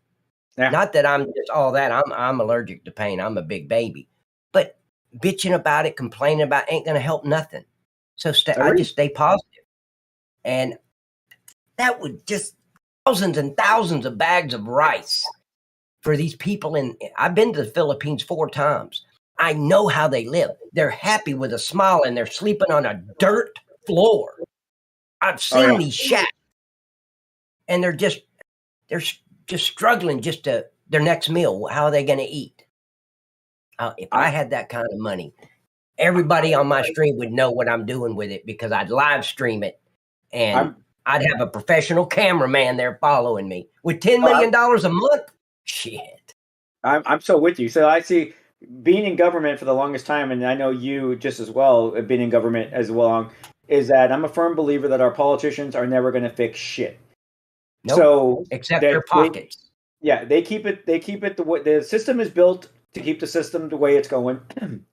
Yeah. Not that I'm just all that. I'm allergic to pain. I'm a big baby. But bitching about it, complaining about it ain't going to help nothing. So I just stay positive. And that would just thousands and thousands of bags of rice for these people. I've been to the Philippines 4 times. I know how they live. They're happy with a smile and they're sleeping on a dirt floor. I've seen these shacks and they're just struggling just to their next meal. How are they going to eat? If I had that kind of money, everybody on my stream would know what I'm doing with it because I'd live stream it and I'd have a professional cameraman there following me with $10 million a month. Shit. I'm so with you. So I see being in government for the longest time, and I know you just as well, being in government as well, is that I'm a firm believer that our politicians are never going to fix shit. Nope, so except their pockets. They keep it the way the system is built to keep the system the way it's going. And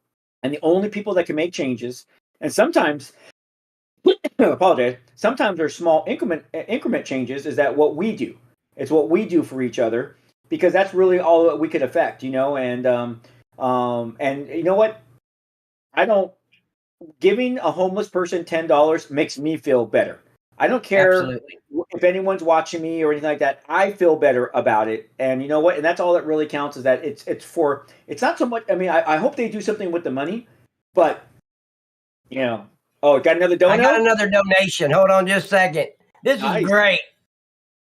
the only people that can make changes, and sometimes apologize, sometimes there's small increment changes, is that what we do. It's what we do for each other, because that's really all that we could affect, and you know what? Giving a homeless person $10 makes me feel better. I don't care if anyone's watching me or anything like that. I feel better about it. And you know what? And that's all that really counts, is that it's not so much. I mean, I hope they do something with the money, but oh, got another donation? I got another donation. Hold on just a second. This is great.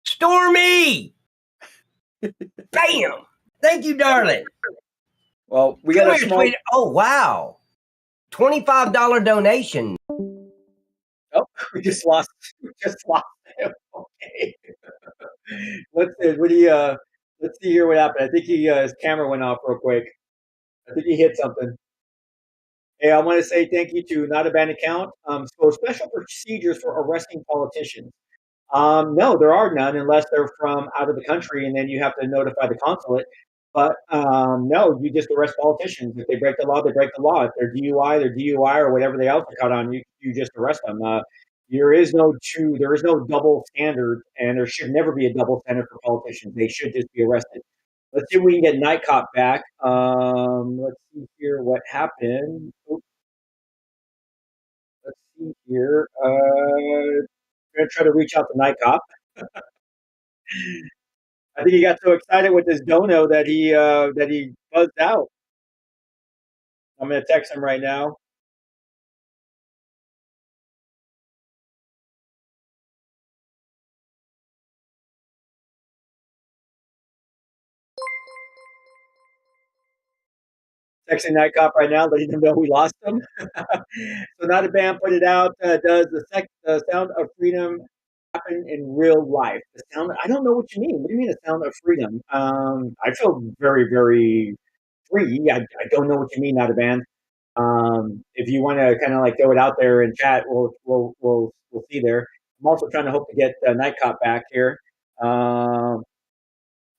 Stormy! Bam! Thank you, darling. Well, we got a small... Oh, wow. $25 donation. Oh, we just lost him. Okay. Let's see here what happened. I think his camera went off real quick. I think he hit something. Hey, I want to say thank you to Not a Banned Account. So special procedures for arresting politicians. No, there are none unless they're from out of the country, and then you have to notify the consulate. But no, you just arrest politicians. If they break the law, they break the law. If they're DUI, or whatever they else are caught on, you just arrest them. There is no double standard, and there should never be a double standard for politicians. They should just be arrested. Let's see if we can get Nightcop back. Let's see here what happened. Oops. Let's see here. I'm gonna try to reach out to Nightcop. I think he got so excited with this dono that he buzzed out. I'm gonna text him right now. Texting Nightcop right now, letting him know we lost him. So Not a Band put it out. Does the sound of freedom happen in real life? The sound. I don't know what you mean. What do you mean the sound of freedom? I feel very, very free. I don't know what you mean, Not a Band. If you want to kind of like throw it out there in chat, we'll see there. I'm also trying to hope to get Nightcop back here.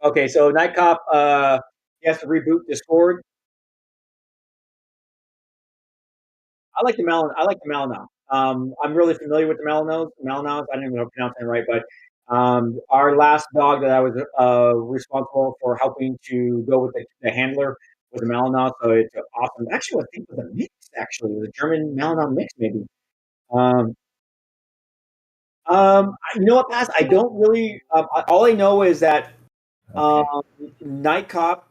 Okay, so Nightcop, he has to reboot Discord. I like the Malin. I like the Malinois. I'm really familiar with the Malinois. Malinois. I didn't even know if I'm pronouncing it right, but our last dog that I was responsible for helping to go with the handler was a Malinois. So it's awesome. Actually, I think it was a mix. Actually, it was a German Malinois mix, maybe. Um, you know what, Paz? I don't really. All I know is that Nightcop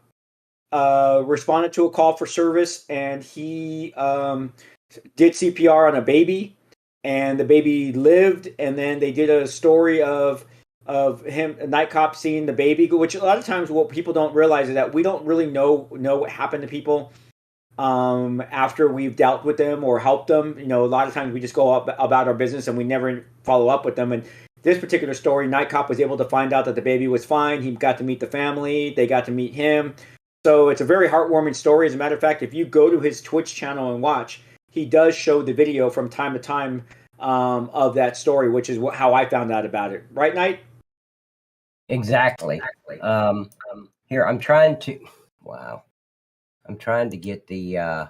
responded to a call for service, and he did CPR on a baby, and the baby lived. And then they did a story of him, Nightcop, seeing the baby, which a lot of times what people don't realize is that we don't really know what happened to people after we've dealt with them or helped them. You know, a lot of times we just go about our business and we never follow up with them. And this particular story, Nightcop was able to find out that the baby was fine. He got to meet the family. They got to meet him. So it's a very heartwarming story. As a matter of fact, if you go to his Twitch channel and watch, he does show the video from time to time of that story, which is how I found out about it. Right, Knight? Exactly. Here, I'm trying to... Wow. I'm trying to get the...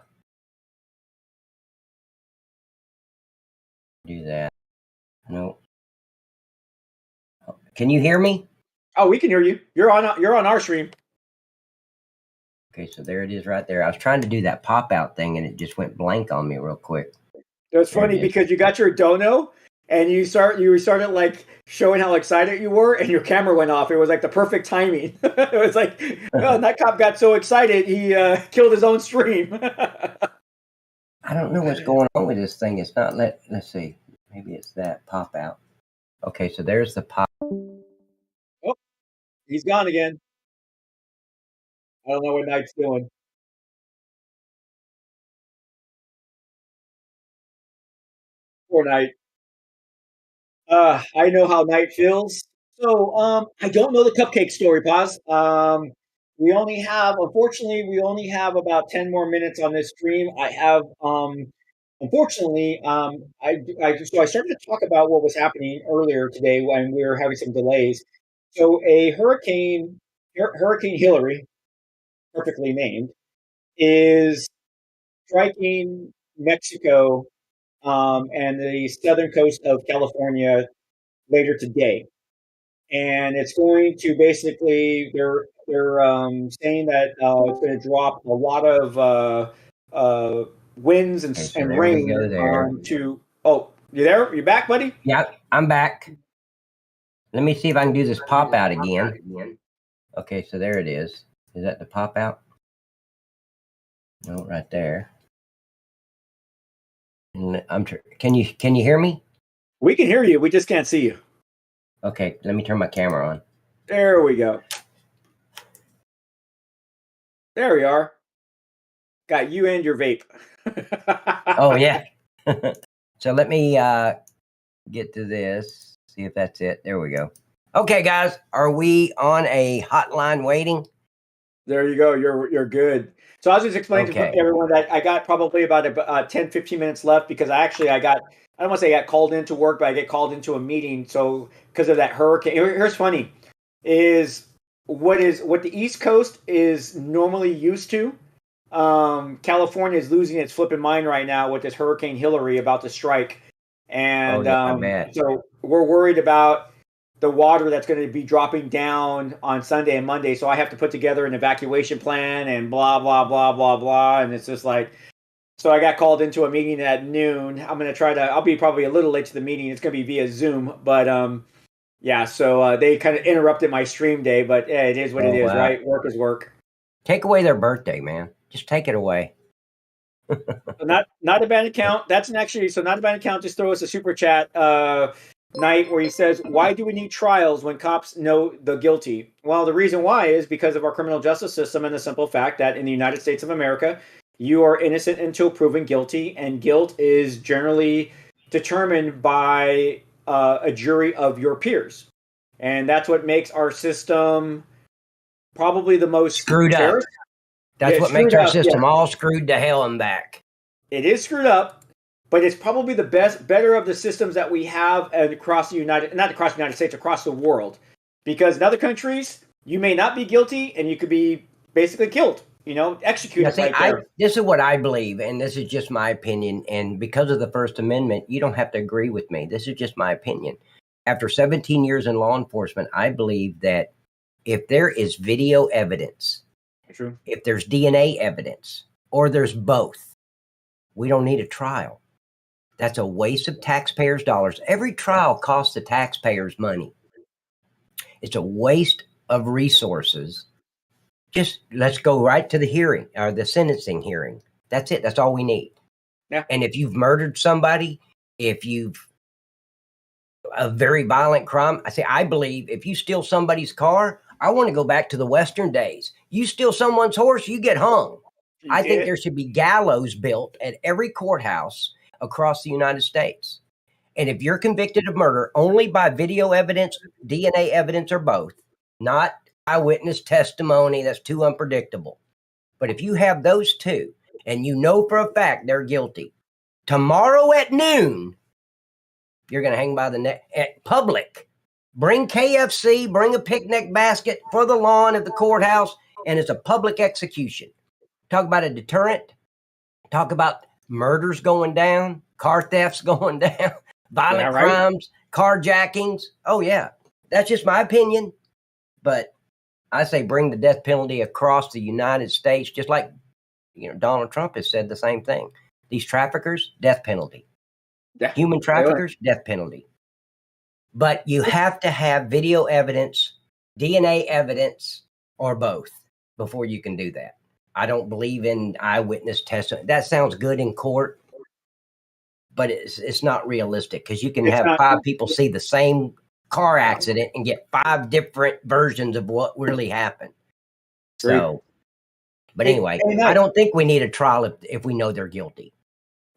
do that. No. Can you hear me? Oh, we can hear you. You're on our stream. Okay, so there it is right there. I was trying to do that pop-out thing, and it just went blank on me real quick. It's funny because you got your dono, and you started like showing how excited you were, and your camera went off. It was like the perfect timing. It was like, well, Nightcop got so excited he killed his own stream. I don't know what's going on with this thing. It's not let's see. Maybe it's that pop-out. Okay, so there's the pop. Oh, he's gone again. I don't know what Knight's doing. Poor Knight. I know how Knight feels. So, I don't know the cupcake story, Paz. Unfortunately, we only have about 10 more minutes on this stream. I have, unfortunately, so I started to talk about what was happening earlier today when we were having some delays. So, Hurricane Hillary, perfectly named, is striking Mexico and the southern coast of California later today. And it's going to basically they're saying that it's going to drop a lot of winds and rain to. Oh, you there? You back, buddy? Yeah, I'm back. Let me see if I can do this pop out again. Okay, so there it is. Is that the pop out? No, right there. Can you hear me? We can hear you. We just can't see you. Okay, let me turn my camera on. There we go. There we are. Got you and your vape. Oh, yeah. So let me get to this. See if that's it. There we go. Okay, guys. Are we on a hotline waiting? There you go. You're good. So I was just explaining to everyone that I got probably about 10, 15 minutes left because I don't want to say I got called into work, but I get called into a meeting. So because of that hurricane, here's funny, is what the East Coast is normally used to. California is losing its flipping mind right now with this Hurricane Hillary about to strike, and so we're worried about the water that's going to be dropping down on Sunday and Monday. So I have to put together an evacuation plan and blah blah blah blah blah, and it's just like. So I got called into a meeting at noon. I'll be probably a little late to the meeting. It's going to be via Zoom, but yeah. So they kind of interrupted my stream day, but yeah, it is what it is, right? Work is work. Take away their birthday, man. Just take it away. Not a bad account. Not a bad account. Just throw us a super chat, Knight, where he says, "Why do we need trials when cops know the guilty?" Well, the reason why is because of our criminal justice system and the simple fact that in the United States of America, you are innocent until proven guilty, and guilt is generally determined by a jury of your peers. And that's what makes our system probably the most screwed up. That's what makes our system all screwed to hell and back. It is screwed up, but it's probably the better of the systems that we have across the not across the United States, across the world. Because in other countries, you may not be guilty and you could be basically killed, executed right there. This is what I believe, and this is just my opinion. And because of the First Amendment, you don't have to agree with me. This is just my opinion. After 17 years in law enforcement, I believe that if there is video evidence, true, if there's DNA evidence, or there's both, we don't need a trial. That's a waste of taxpayers' dollars. Every trial costs the taxpayers money. It's a waste of resources. Just let's go right to the hearing or the sentencing hearing. That's it. That's all we need. Yeah. And if you've murdered somebody, if you've a very violent crime, I believe if you steal somebody's car, I want to go back to the Western days. You steal someone's horse, you get hung. I think there should be gallows built at every courthouse across the United States. And if you're convicted of murder only by video evidence, DNA evidence, or both, not eyewitness testimony, that's too unpredictable. But if you have those two and you know for a fact they're guilty, tomorrow at noon, you're going to hang by the neck at public. Bring KFC, bring a picnic basket for the lawn of the courthouse, and it's a public execution. Talk about a deterrent. Talk about murders going down, car thefts going down, violent crimes, carjackings. Oh, yeah. That's just my opinion. But I say bring the death penalty across the United States, just like Donald Trump has said the same thing. These traffickers, death penalty. Yeah. Human traffickers, death penalty. But you have to have video evidence, DNA evidence, or both before you can do that. I don't believe in eyewitness testimony. That sounds good in court, but it's not realistic because you can have 5 people see the same car accident and get 5 different versions of what really happened. So, but anyway, I don't think we need a trial if we know they're guilty.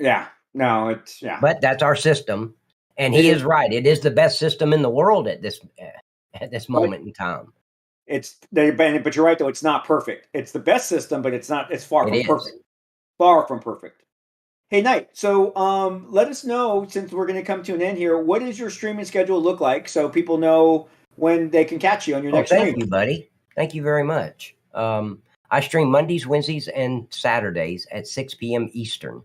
Yeah, no, But that's our system, and he is right. It is the best system in the world at this moment in time. But you're right though. It's not perfect. It's the best system, but it's not. It's far from perfect. Far from perfect. Hey, Knight. So, let us know, since we're going to come to an end here. What does your streaming schedule look like, so people know when they can catch you on your next stream? Thank you, buddy. Thank you very much. I stream Mondays, Wednesdays, and Saturdays at 6 p.m. Eastern,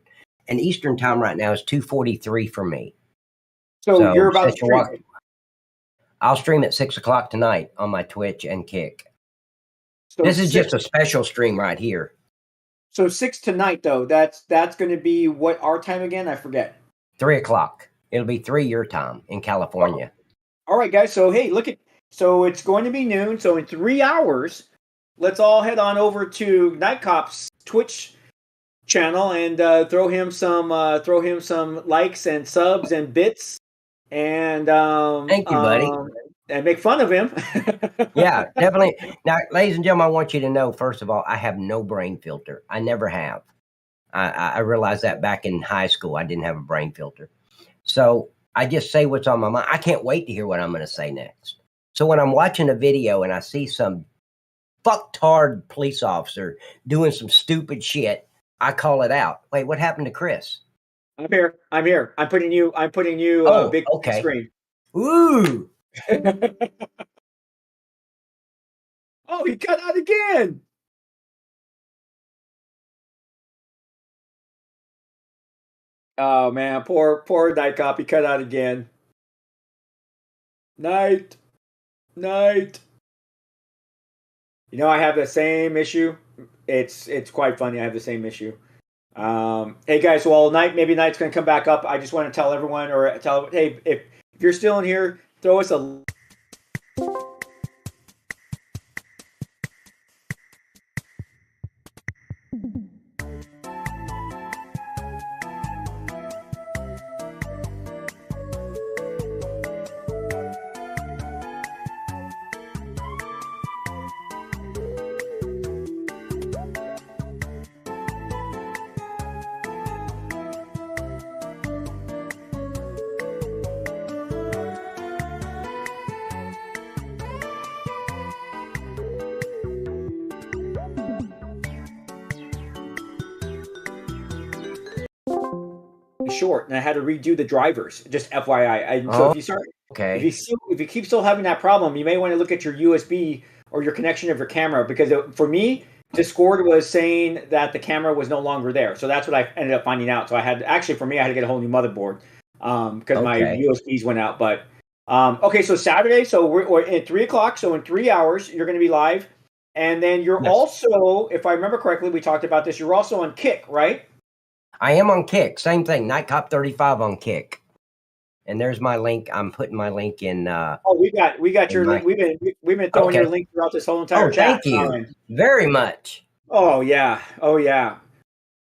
and Eastern time right now is 2:43 for me. So you're about to stream. I'll stream at 6 o'clock tonight on my Twitch and Kick. So this is just a special stream right here. So 6 tonight, though, that's going to be what our time again? I forget. 3 o'clock. It'll be 3 your time in California. All right, guys. So, hey, so it's going to be noon. So in 3 hours, let's all head on over to Nightcop's Twitch channel and throw him some likes and subs and bits. And thank you, buddy. And make fun of him. Yeah, definitely. Now, ladies and gentlemen, I want you to know, first of all, I have no brain filter. I never have. I realized that back in high school, I didn't have a brain filter. So I just say what's on my mind. I can't wait to hear what I'm going to say next. So when I'm watching a video and I see some fucktard police officer doing some stupid shit, I call it out. Wait, what happened to Chris? I'm here. I'm putting you big screen. Ooh. Oh, he cut out again. Oh man, poor Nightcop, he cut out again. Night. I have the same issue. It's quite funny. I have the same issue. Hey guys, well, maybe Night's gonna come back up. I just want to tell everyone, hey, if you're still in here, throw us a short, and I had to redo the drivers. Just FYI. So if you start, okay, if you keep still having that problem, you may want to look at your USB or your connection of your camera, because for me, Discord was saying that the camera was no longer there. So that's what I ended up finding out. So I had to get a whole new motherboard because my USBs went out. But okay, so Saturday, so we're at 3:00. So in 3 hours, you're going to be live, and then you're also, if I remember correctly, we talked about this. You're also on Kick, right? I am on Kick. Same thing. Nightcop35 on Kick. And there's my link. I'm putting my link in. We got your link. We've been throwing your link throughout this whole entire chat. Thank you very much. Oh yeah.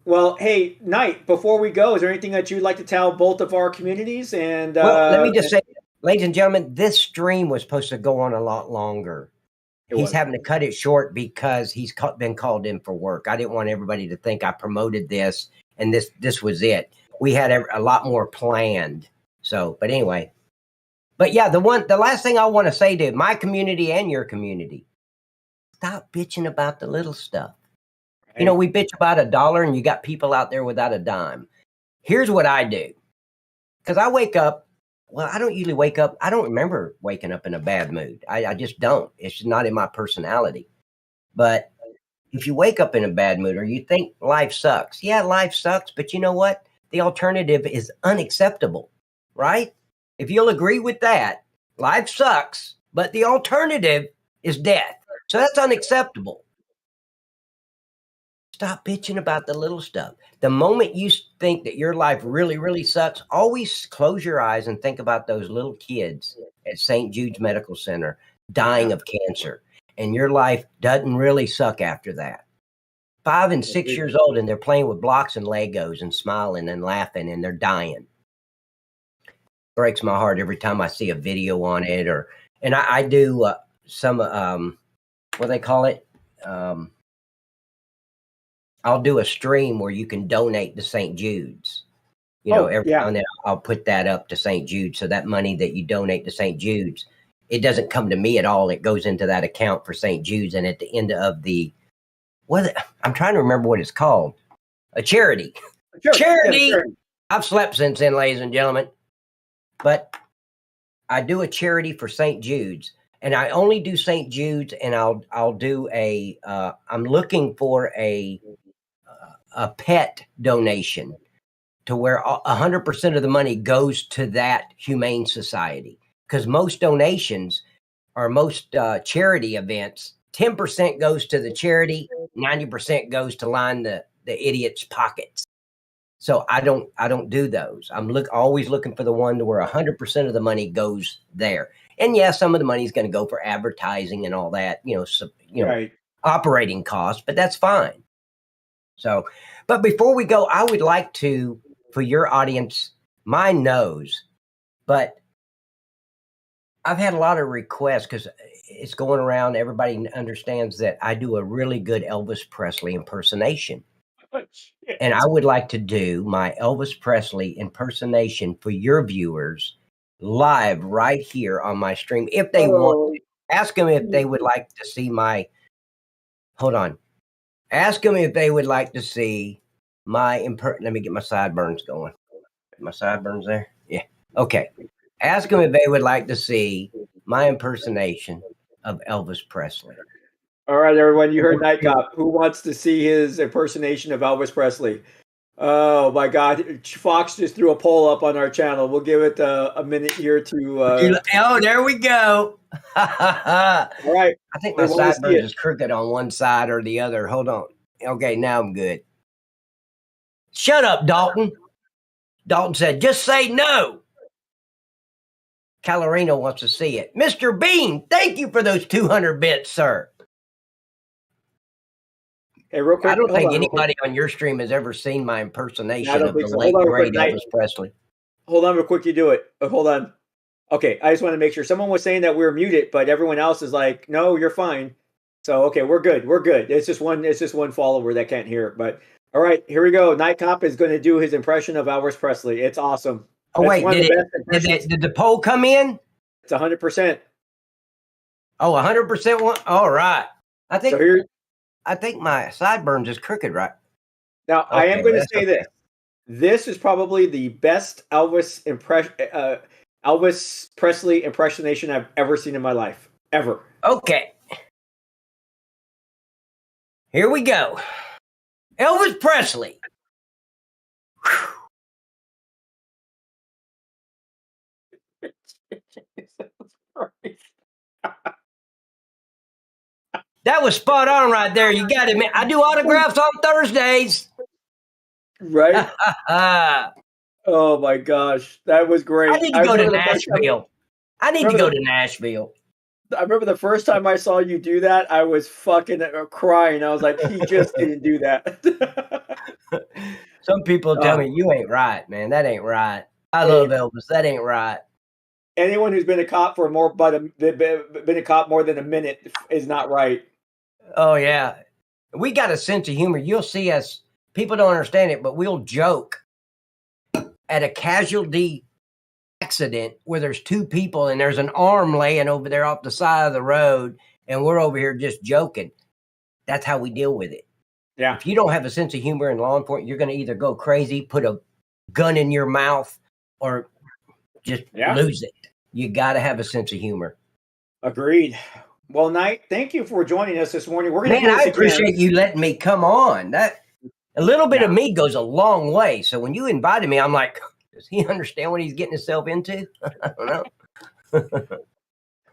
Well, hey, Knight, before we go, is there anything that you'd like to tell both of our communities? And let me just say, ladies and gentlemen, this stream was supposed to go on a lot longer. He's having to cut it short because he's been called in for work. I didn't want everybody to think I promoted this and this was it. We had a lot more planned. So, but anyway, yeah, the last thing I want to say to my community and your community, stop bitching about the little stuff. Right. You know, we bitch about $1 and you got people out there without a dime. Here's what I do. Because I wake up, well, I don't usually wake up. I don't remember waking up in a bad mood. I just don't. It's just not in my personality. But if you wake up in a bad mood or you think life sucks, yeah, life sucks. But you know what? The alternative is unacceptable. Right? If you'll agree with that, life sucks, but the alternative is death. So that's unacceptable. Stop bitching about the little stuff. The moment you think that your life really, really sucks, always close your eyes and think about those little kids at St. Jude's Medical Center dying of cancer. And your life doesn't really suck after that. 5 and 6 years old, and they're playing with blocks and Legos and smiling and laughing, and they're dying. Breaks my heart every time I see a video on it, and I do some what they call it. I'll do a stream where you can donate to St. Jude's. You know, every now and then I'll put that up to St. Jude's, so that money that you donate to St. Jude's, it doesn't come to me at all. It goes into that account for St. Jude's, and at the end of I'm trying to remember what it's called. A charity. Charity. I've slept since then, ladies and gentlemen. But I do a charity for St. Jude's, and I only do St. Jude's, and I'll do I'm looking for a pet donation to where 100% of the money goes to that humane society. Because most donations or most charity events, 10% goes to the charity, 90% goes to line the idiot's pockets. So I don't do those. I'm always looking for the one to where 100% of the money goes there. And yeah, some of the money is going to go for advertising and all that, operating costs, but that's fine. So, but before we go, I would like to, for your audience, mine knows, but I've had a lot of requests because it's going around. Everybody understands that I do a really good Elvis Presley impersonation. And I would like to do my Elvis Presley impersonation for your viewers live right here on my stream. If they want, ask them if they would like to see ask them if they would like to see my let me get my sideburns going. My sideburns there? Yeah. Okay. Ask them if they would like to see my impersonation of Elvis Presley. All right, everyone, you heard Nightcop. Who wants to see his impersonation of Elvis Presley? Oh, my God. Fox just threw a poll up on our channel. We'll give it a minute here to... Oh, there we go. All right. I think my sideburns is crooked on one side or the other. Hold on. Okay, now I'm good. Shut up, Dalton. Dalton said, just say no. Calorino wants to see it. Mr. Bean, thank you for those 200 bits, sir. Hey, real quick, I don't think anybody on your stream has ever seen my impersonation of the late great Elvis Presley. Hold on real quick, you do it. Hold on. Okay, I just want to make sure. Someone was saying that we were muted, but everyone else is like, no, you're fine. So, okay, we're good. We're good. It's just one follower that can't hear it. But, all right, here we go. Nightcop is going to do his impression of Elvis Presley. It's awesome. Oh, wait, did the poll come in? It's 100%. Oh, 100% one? All right. I think... So I think my sideburns is crooked, right? Now, okay, I am going to say this. this is probably the best Elvis Presley impersonation I've ever seen in my life. Ever. Okay. Here we go. Elvis Presley. That was spot on right there. You got it, man. I do autographs on Thursdays. Right? Oh my gosh. That was great. I need to go to Nashville. I remember the first time I saw you do that, I was fucking crying. I was like, he just didn't do that. Some people tell me, you ain't right, man. That ain't right. I love Elvis. That ain't right. Anyone who's been a cop for more than a minute is not right. Oh yeah. We got a sense of humor. You'll see us, people don't understand it, but we'll joke at a casualty accident where there's two people and there's an arm laying over there off the side of the road and we're over here just joking. That's how we deal with it. Yeah. If you don't have a sense of humor in law enforcement, you're going to either go crazy, put a gun in your mouth, or just lose it. You got to have a sense of humor. Agreed. Well, Knight, thank you for joining us this morning. We're going to I appreciate you letting me come on. That a little bit of me goes a long way. So when you invited me, I'm like, does he understand what he's getting himself into? I don't know.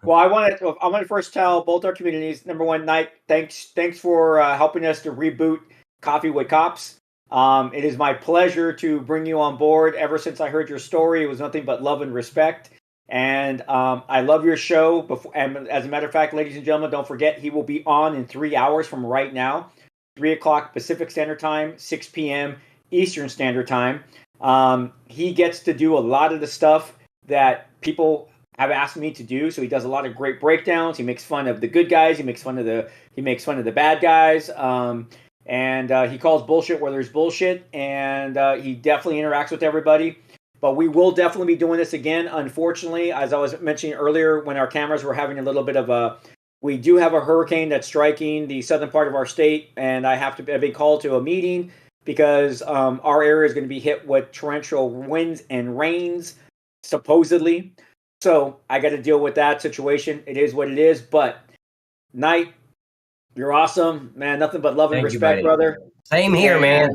Well, I want to first tell both our communities. Number one, Knight, thanks for helping us to reboot Coffee with Cops. It is my pleasure to bring you on board. Ever since I heard your story, it was nothing but love and respect. And I love your show. And as a matter of fact, ladies and gentlemen, don't forget, he will be on in 3 hours from right now, 3 o'clock Pacific Standard Time, 6 p.m. Eastern Standard Time. He gets to do a lot of the stuff that people have asked me to do. So he does a lot of great breakdowns. He makes fun of the good guys. He makes fun of the bad guys. And he calls bullshit where there's bullshit. And he definitely interacts with everybody. But we will definitely be doing this again. Unfortunately, as I was mentioning earlier, when our cameras were having a little bit of we do have a hurricane that's striking the southern part of our state, and I have to be called to a meeting because our area is going to be hit with torrential winds and rains, supposedly. So I got to deal with that situation. It is what it is. But Knight, you're awesome, man. Nothing but love and respect, brother. Same here, man.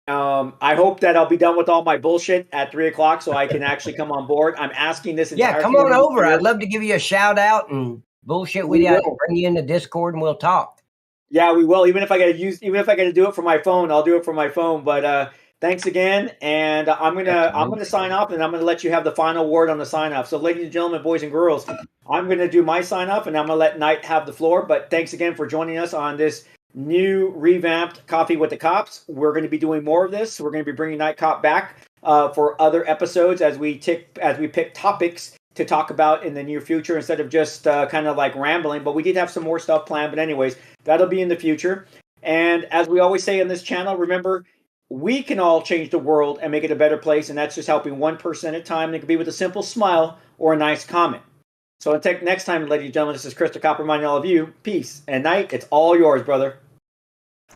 I hope that I'll be done with all my bullshit at 3 o'clock so I can actually come on board. I'm asking this. Yeah, come on over. I'd love to give you a shout out and bullshit with you. Bring you into Discord and we'll talk. Yeah, we will. Even if I got to do it from my phone, I'll do it from my phone. But thanks again, and I'm gonna sign off, and I'm gonna let you have the final word on the sign off. So, ladies and gentlemen, boys and girls, I'm gonna do my sign off, and I'm gonna let Knight have the floor. But thanks again for joining us on this new revamped Coffee with the Cops. We're going to be doing more of this. We're going to be bringing Night Cop back for other episodes as we pick topics to talk about in the near future instead of just kind of like rambling. But we did have some more stuff planned. But anyways, that'll be in the future. And as we always say on this channel, remember, we can all change the world and make it a better place. And that's just helping one person at a time. And it could be with a simple smile or a nice comment. So until next time, ladies and gentlemen, this is Chris the Cop reminding all of you, peace. And Knight, it's all yours, brother.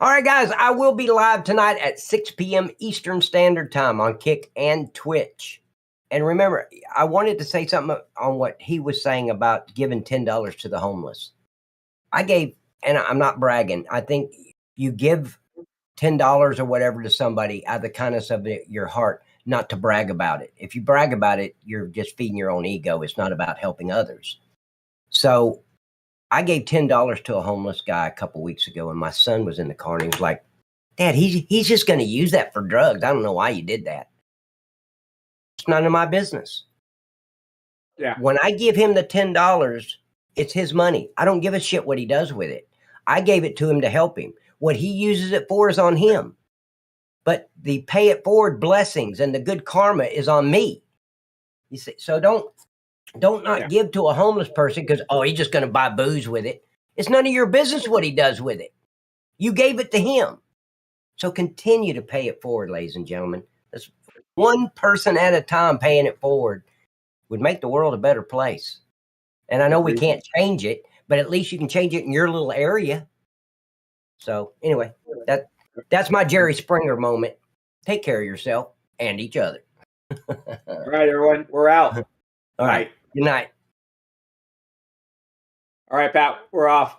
All right, guys, I will be live tonight at 6 p.m. Eastern Standard Time on Kick and Twitch. And remember, I wanted to say something on what he was saying about giving $10 to the homeless. I gave, and I'm not bragging, I think you give $10 or whatever to somebody out of the kindness of your heart, not to brag about it. If you brag about it, you're just feeding your own ego. It's not about helping others. So I gave $10 to a homeless guy a couple weeks ago, and my son was in the car, and he was like, Dad, he's just going to use that for drugs. I don't know why you did that. It's none of my business. Yeah. When I give him the $10, it's his money. I don't give a shit what he does with it. I gave it to him to help him. What he uses it for is on him. But the pay it forward blessings and the good karma is on me. You see, so don't give to a homeless person because, he's just going to buy booze with it. It's none of your business what he does with it. You gave it to him. So continue to pay it forward, ladies and gentlemen. That's one person at a time paying it forward would make the world a better place. And I know we can't change it, but at least you can change it in your little area. So anyway, that's my Jerry Springer moment. Take care of yourself. and each other. All right, everyone, we're out. All right. Good night. All right, Pat, we're off.